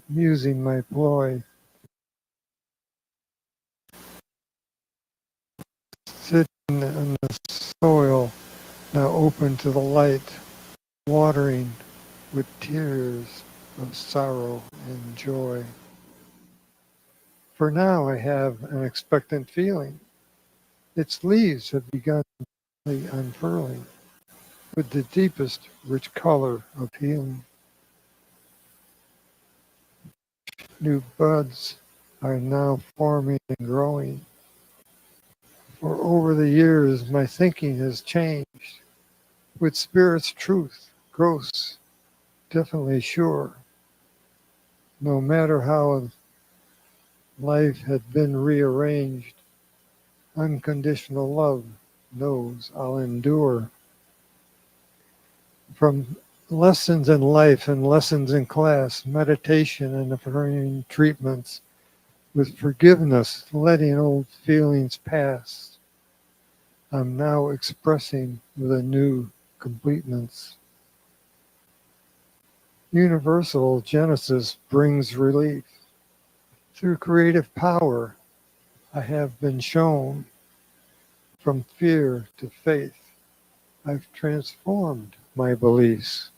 using my ploy, sitting on the soil now open to the light, watering with tears of sorrow and joy. For now I have an expectant feeling. Its leaves have begun unfurling with the deepest rich color of healing. New buds are now forming and growing. For over the years my thinking has changed. With Spirit's truth grows definitely sure. No matter how life had been rearranged, unconditional love knows I'll endure. From lessons in life and lessons in class, meditation and affirming treatments, with forgiveness, letting old feelings pass, I'm now expressing with a new completeness. Universal Genesis brings relief. Through creative power, I have been shown from fear to faith. I've transformed my beliefs.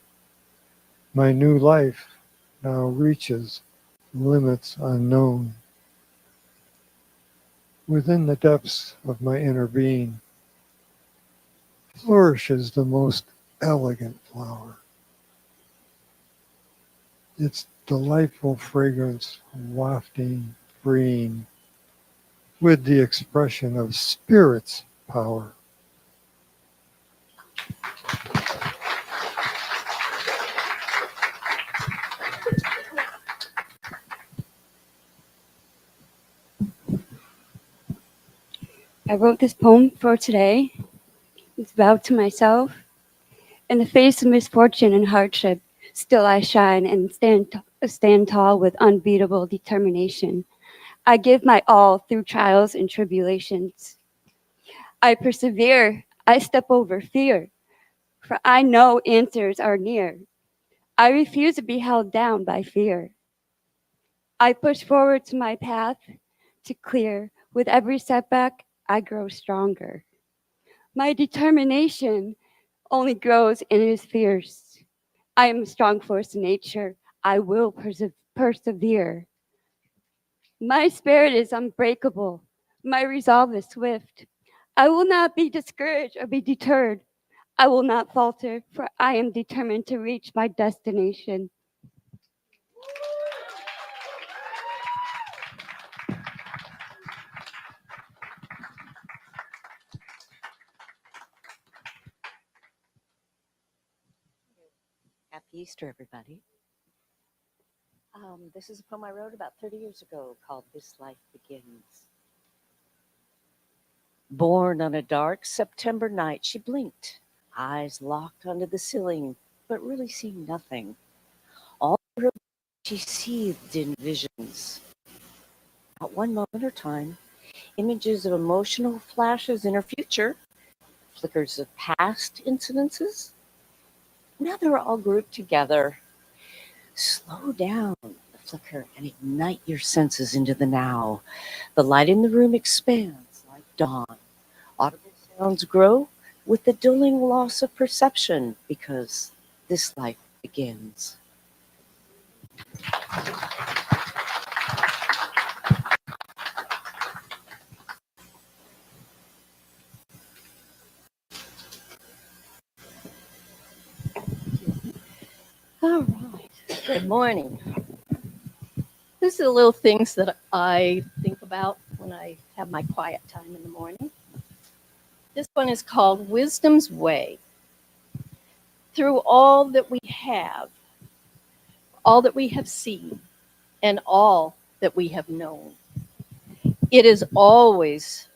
My new life now reaches limits unknown. Within the depths of my inner being flourishes the most elegant flower. Its delightful fragrance wafting, freeing, with the expression of Spirit's power. I wrote this poem for today. It's vowed to myself. In the face of misfortune and hardship, still I shine and stand tall with unbeatable determination. I give my all through trials and tribulations. I persevere. I step over fear, for I know answers are near. I refuse to be held down by fear. I push forward to my path to clear. With every setback, I grow stronger. My determination only grows and is fierce. I am a strong force in nature. I will persevere. My spirit is unbreakable. My resolve is swift. I will not be discouraged or be deterred. I will not falter, for I am determined to reach my destination. Happy Easter, everybody. This is a poem I wrote about 30 years ago called This Life Begins. Born on a dark September night, she blinked, eyes locked onto the ceiling, but really seeing nothing. All through her she seethed in visions. At one moment or time, images of emotional flashes in her future, flickers of past incidences. Now they're all grouped together. Slow down the flicker and ignite your senses into the now. The light in the room expands like dawn. Audible sounds grow with the dulling loss of perception because this life begins. All right. Good morning. This is the little things that I think about when I have my quiet time in the morning. This one is called Wisdom's Way. Through all that we have seen, and all that we have known, it is always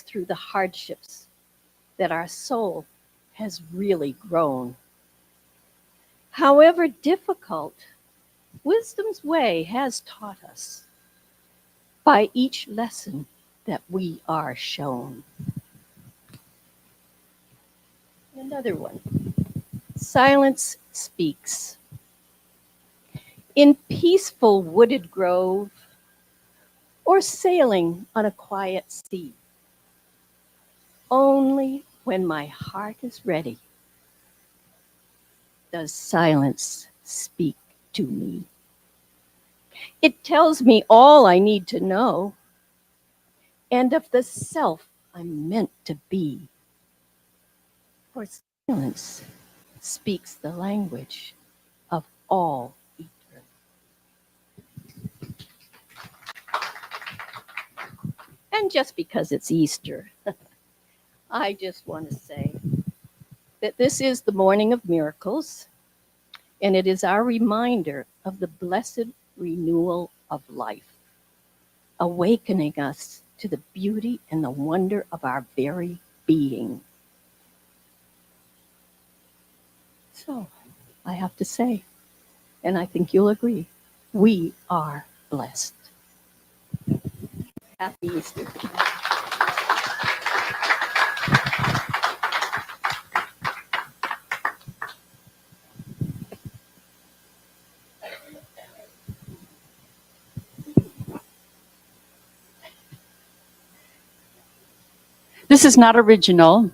through the hardships that our soul has really grown. However difficult, wisdom's way has taught us by each lesson that we are shown. Another one. Silence speaks. In peaceful wooded grove, or sailing on a quiet sea, only when my heart is ready does silence speak to me. It tells me all I need to know, and of the self I'm meant to be. For silence speaks the language of all eternity. And just because it's Easter, I just want to say that this is the morning of miracles, and it is our reminder of the blessed renewal of life, awakening us to the beauty and the wonder of our very being. So, I have to say, and I think you'll agree, we are blessed. Happy Easter. This is not original,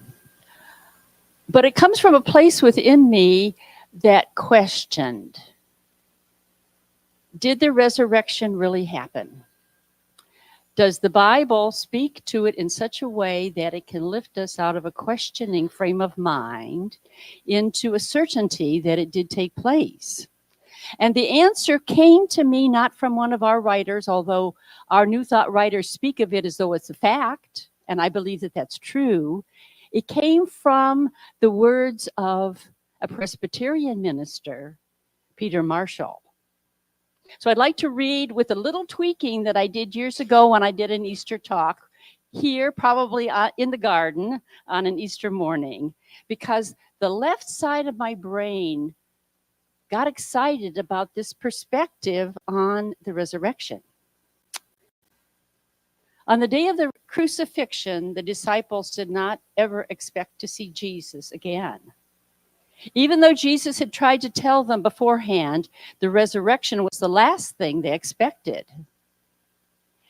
but it comes from a place within me that questioned, did the resurrection really happen? Does the Bible speak to it in such a way that it can lift us out of a questioning frame of mind into a certainty that it did take place? And the answer came to me not from one of our writers, although our New Thought writers speak of it as though it's a fact, and I believe that that's true. It came from the words of a Presbyterian minister, Peter Marshall. So I'd like to read with a little tweaking that I did years ago when I did an Easter talk here, probably in the garden on an Easter morning, because the left side of my brain got excited about this perspective on the resurrection. On the day of the crucifixion, the disciples did not ever expect to see Jesus again. Even though Jesus had tried to tell them beforehand, the resurrection was the last thing they expected.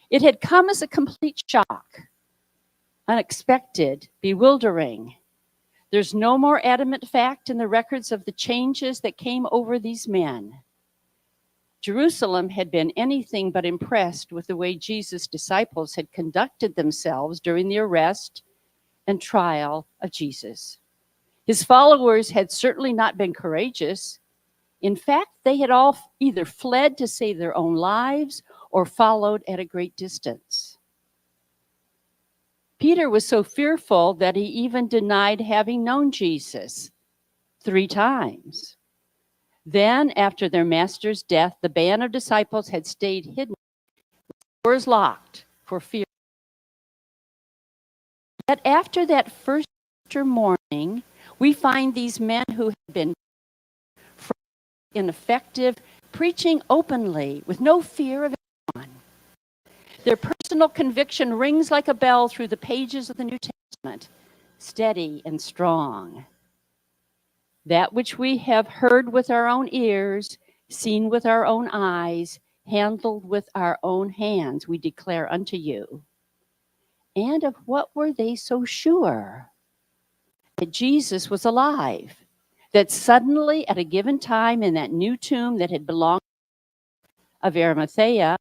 It had come as a complete shock, unexpected, bewildering. There's no more adamant fact in the records of the changes that came over these men. Jerusalem had been anything but impressed with the way Jesus' disciples had conducted themselves during the arrest and trial of Jesus. His followers had certainly not been courageous. In fact, they had all either fled to save their own lives or followed at a great distance. Peter was so fearful that he even denied having known Jesus 3 times. Then, after their master's death, the band of disciples had stayed hidden, doors locked, for fear That after that first Easter morning, we find these men who had been ineffective, preaching openly with no fear of anyone. Their personal conviction rings like a bell through the pages of the New Testament, steady and strong. That which we have heard with our own ears, seen with our own eyes, handled with our own hands, we declare unto you. And of what were they so sure? That Jesus was alive, that suddenly at a given time in that new tomb that had belonged of Arimathea,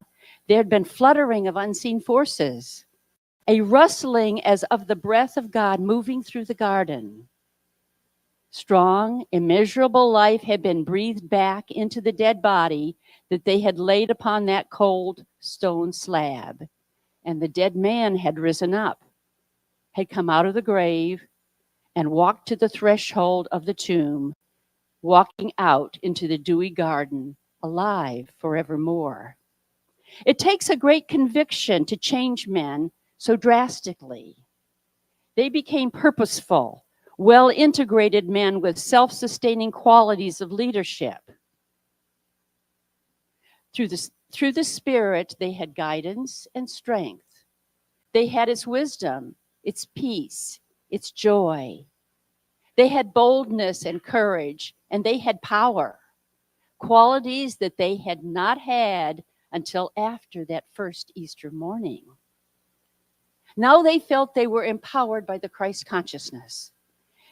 there had been fluttering of unseen forces, a rustling as of the breath of God moving through the garden. Strong, immeasurable life had been breathed back into the dead body that they had laid upon that cold stone slab. And the dead man had risen up, had come out of the grave, and walked to the threshold of the tomb, walking out into the dewy garden, alive forevermore. It takes a great conviction to change men so drastically. They became purposeful, well-integrated men with self-sustaining qualities of leadership. Through the Spirit, they had guidance and strength. They had its wisdom, its peace, its joy. They had boldness and courage, and they had power, qualities that they had not had until after that first Easter morning. Now they felt they were empowered by the Christ consciousness.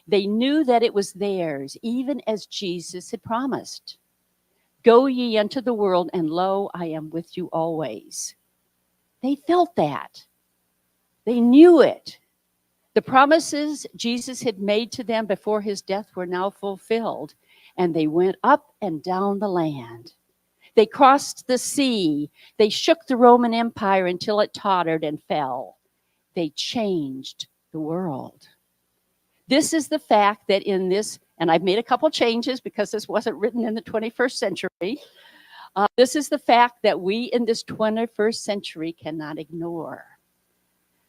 They knew that it was theirs, even as Jesus had promised. Go ye unto the world, and lo, I am with you always. They felt that. They knew it. The promises Jesus had made to them before his death were now fulfilled, and they went up and down the land. They crossed the sea. They shook the Roman Empire until it tottered and fell. They changed the world. This is the fact that in this, and I've made a couple changes because this wasn't written in the 21st century. This is the fact that we in this 21st century cannot ignore.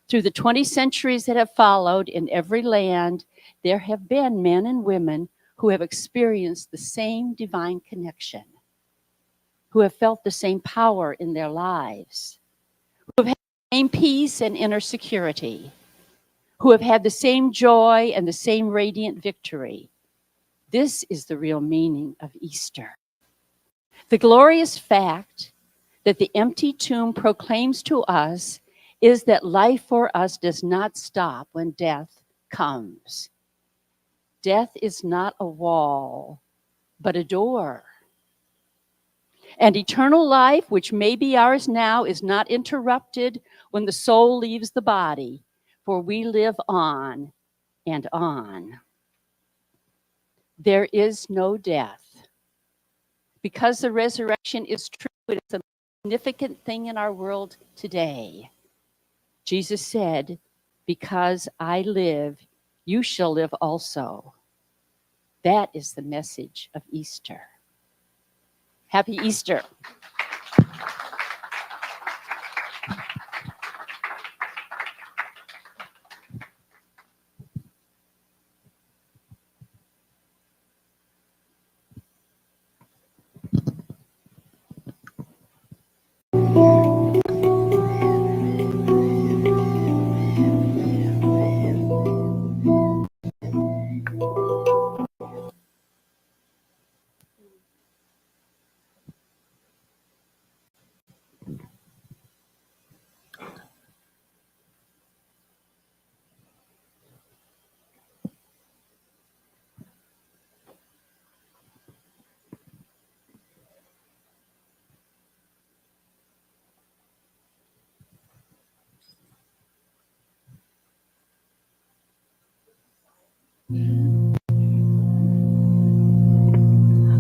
Through the 20 centuries that have followed, in every land, there have been men and women who have experienced the same divine connection, who have felt the same power in their lives, who have had the same peace and inner security, who have had the same joy and the same radiant victory. This is the real meaning of Easter. The glorious fact that the empty tomb proclaims to us is that life for us does not stop when death comes. Death is not a wall, but a door. And eternal life, which may be ours now, is not interrupted when the soul leaves the body, for we live on and on. There is no death. Because the resurrection is true, it is a significant thing in our world today. Jesus said, because I live, you shall live also. That is the message of Easter. Happy Easter.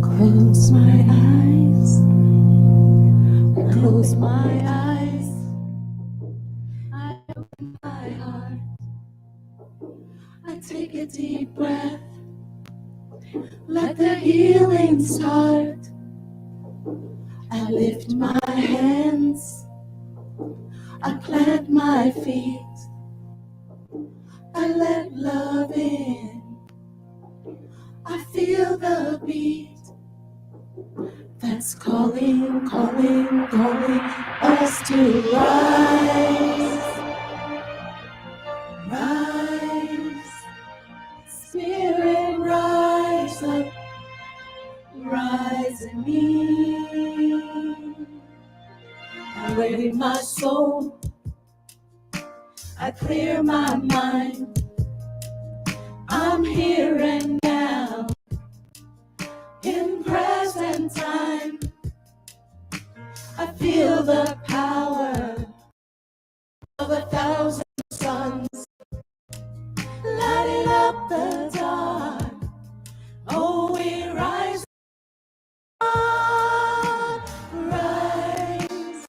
Close my eyes, close my eyes, I open my heart, I take a deep breath, let the healing start. I lift my hands, I plant my feet, I let love in. I feel the beat that's calling, calling, calling us to rise, rise. Spirit, rise up, rise in me. I ready my soul, I clear my mind. I'm here and now, in present time. I feel the power of 1,000 suns, lighting up the dark. Oh, we rise up, rise.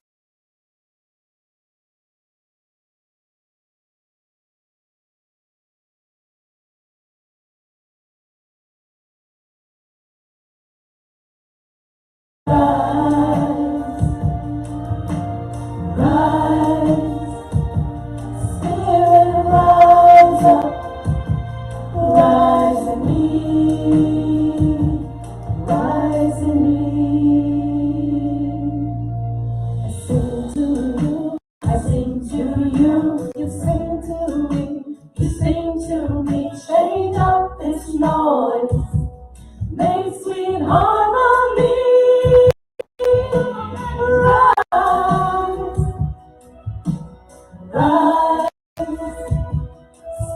Rise in me, rise in me. I sing to you, I sing to you, you sing to me, you sing to me. Shake up this noise, make sweet harmony. Rise, rise,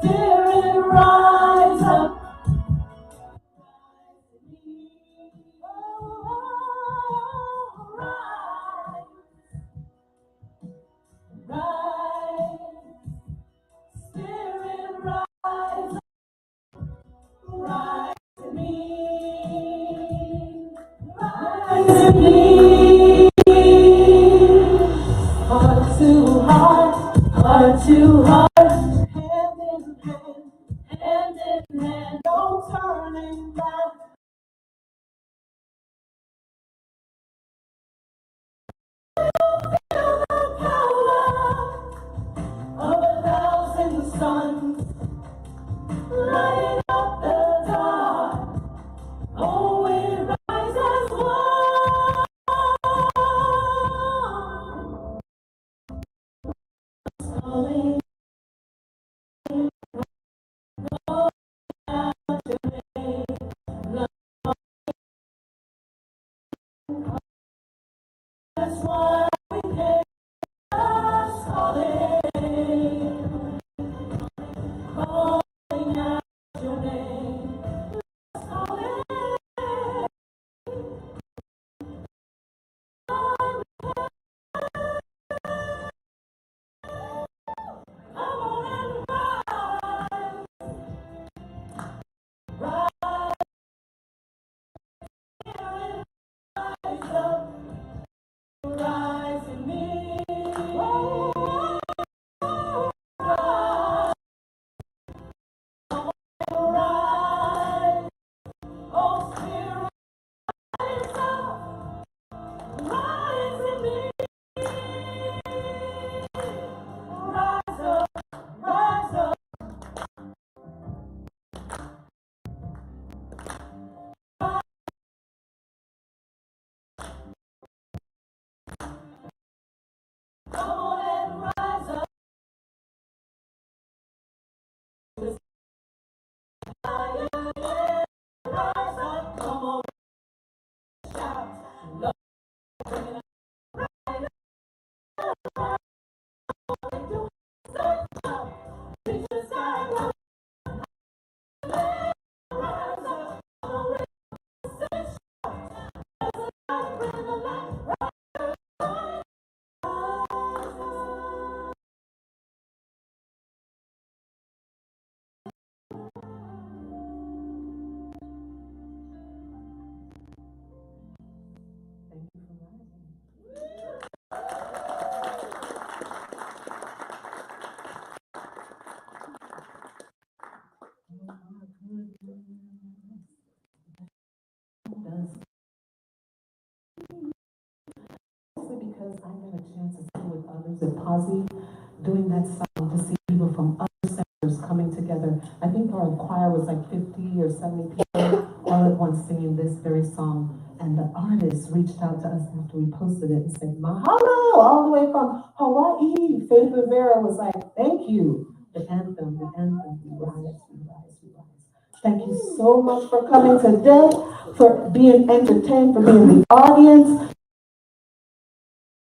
spirit, rise up. Heart to heart, heart to heart, hand in hand, no turning back. Feel the power of 1,000 suns, lighting up the dark. Oh, we rise as one. Calling, that's why we came. Just calling out your name. Calling, come on and rise, rise up, rise in me. Oh, rise, oh spirit, rise up, rise in me. Rise up, rise up. Come on and rise up. Rise up, come on, shout. Love, reach the sky, rise up, come on, bring the light, Because I got a chance to sit with others in Posse doing that song to see people from other sectors dancers coming together. I think our choir was like 50 or 70 people all at once singing this very song. And the artist reached out to us after we posted it and said, mahalo, all the way from Hawaii. Faith Rivera was like, thank you. The anthem, we rise, we rise, we rise. Thank you so much for coming today, for being entertained, for being the audience.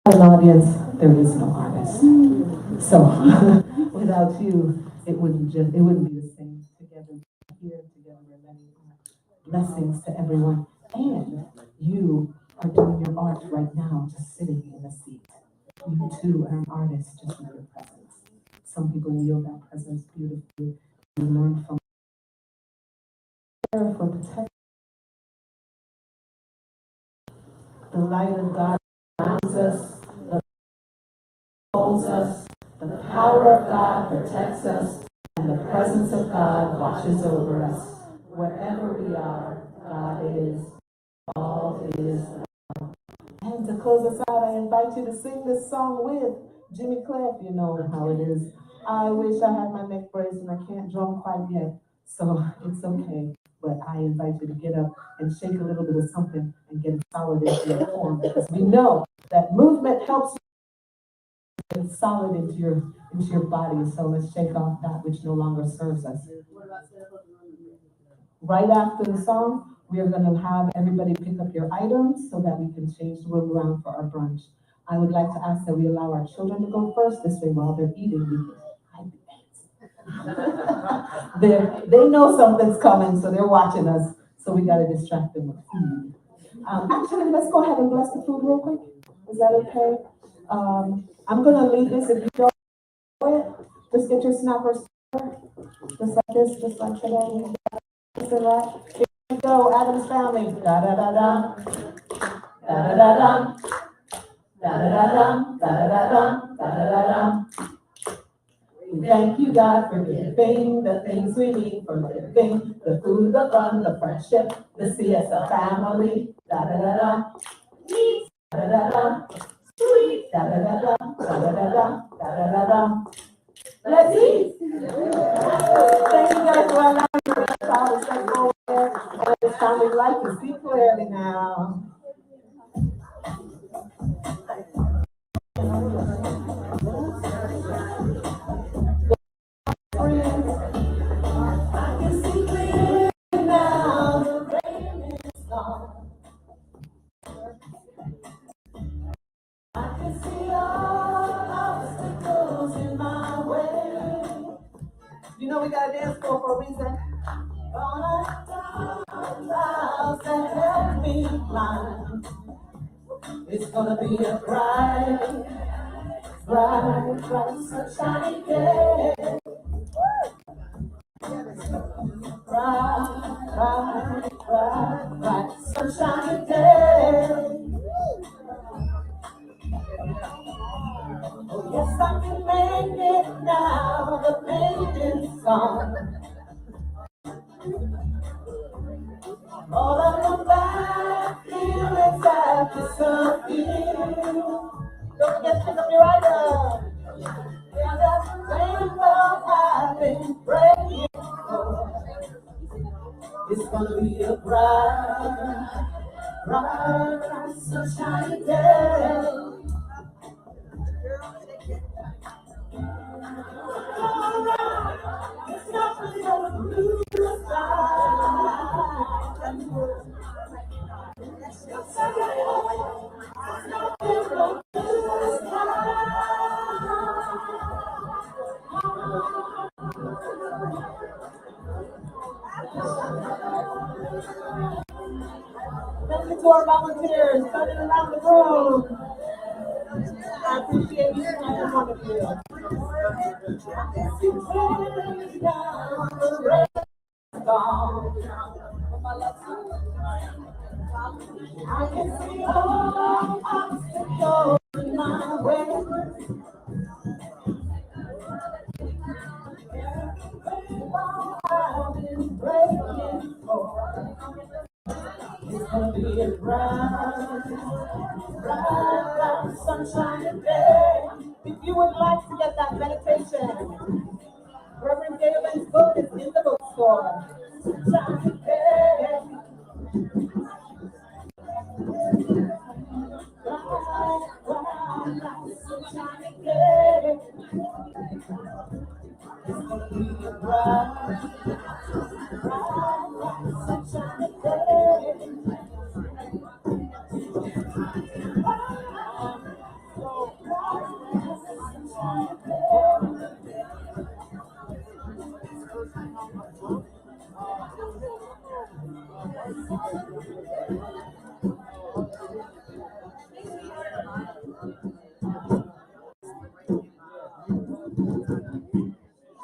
An audience, there is no artist. So without you, it wouldn't be the same. Together here, together we're many blessings to everyone. And you are doing your art right now, just sitting in a seat. You too are an artist, just with your presence. Some people wield that presence beautifully. You learn from for protection. The light of God surrounds us, the holds us, the power of God protects us, and the presence of God watches over us. Wherever we are, God is, all is well. And to close us out, I invite you to sing this song with Jimmy Cliff. You know how it is. I wish I had my neck brace and I can't drum quite yet, so it's okay. But I invite you to get up and shake a little bit of something and get solid into your form, because we know that movement helps you get solid into your body. So let's shake off that which no longer serves us. Right after the song, we are going to have everybody pick up your items so that we can change the room around for our brunch. I would like to ask that we allow our children to go first. This way, while they're eating, we can hide the dance. They know something's coming, so they're watching us. So we got to distract them with food. Actually, let's go ahead and bless the food real quick. Is that okay? I'm going to leave this. If you don't know it, just get your snappers just like this, just like today. Right. Here we go, Adam's Family. Da da da da. Da da da da. Da da da da. Da da da da. Da da da da. We thank you, God, for giving the things we need for living, the food, the fun, the friendship, the CSL family. Da da da da. Da da da da. Sweet. Da da da da. Da da da da. Da da da da. Let's eat. Thank you guys for allowing me to try to step over there. And it's time we'd like to see clearly now. I can see clearly now, the rain is gone. I can see all obstacles in my way. You know we got a dance floor for a reason. Gonna clouds that help me climb. It's gonna be a bright, bright, bright, sunshiny day. Bright, bright, bright, bright, sunshiny day. Oh yes, I can make it now. The pain is gone. All of the bad feelings have disappeared. Don't forget to pick up your item. Yeah, that rainbow I've been praying for. It's gonna be a bright, bright, sunshiny day. It's not really gonna blue sky. Thank you to our volunteers running around the room. I appreciate each and every one of you. I can see all obstacles in my way. I've been breaking for. It's gonna be a bright, bright, bright, sunshiny day. If you would like to get that meditation, Reverend Gail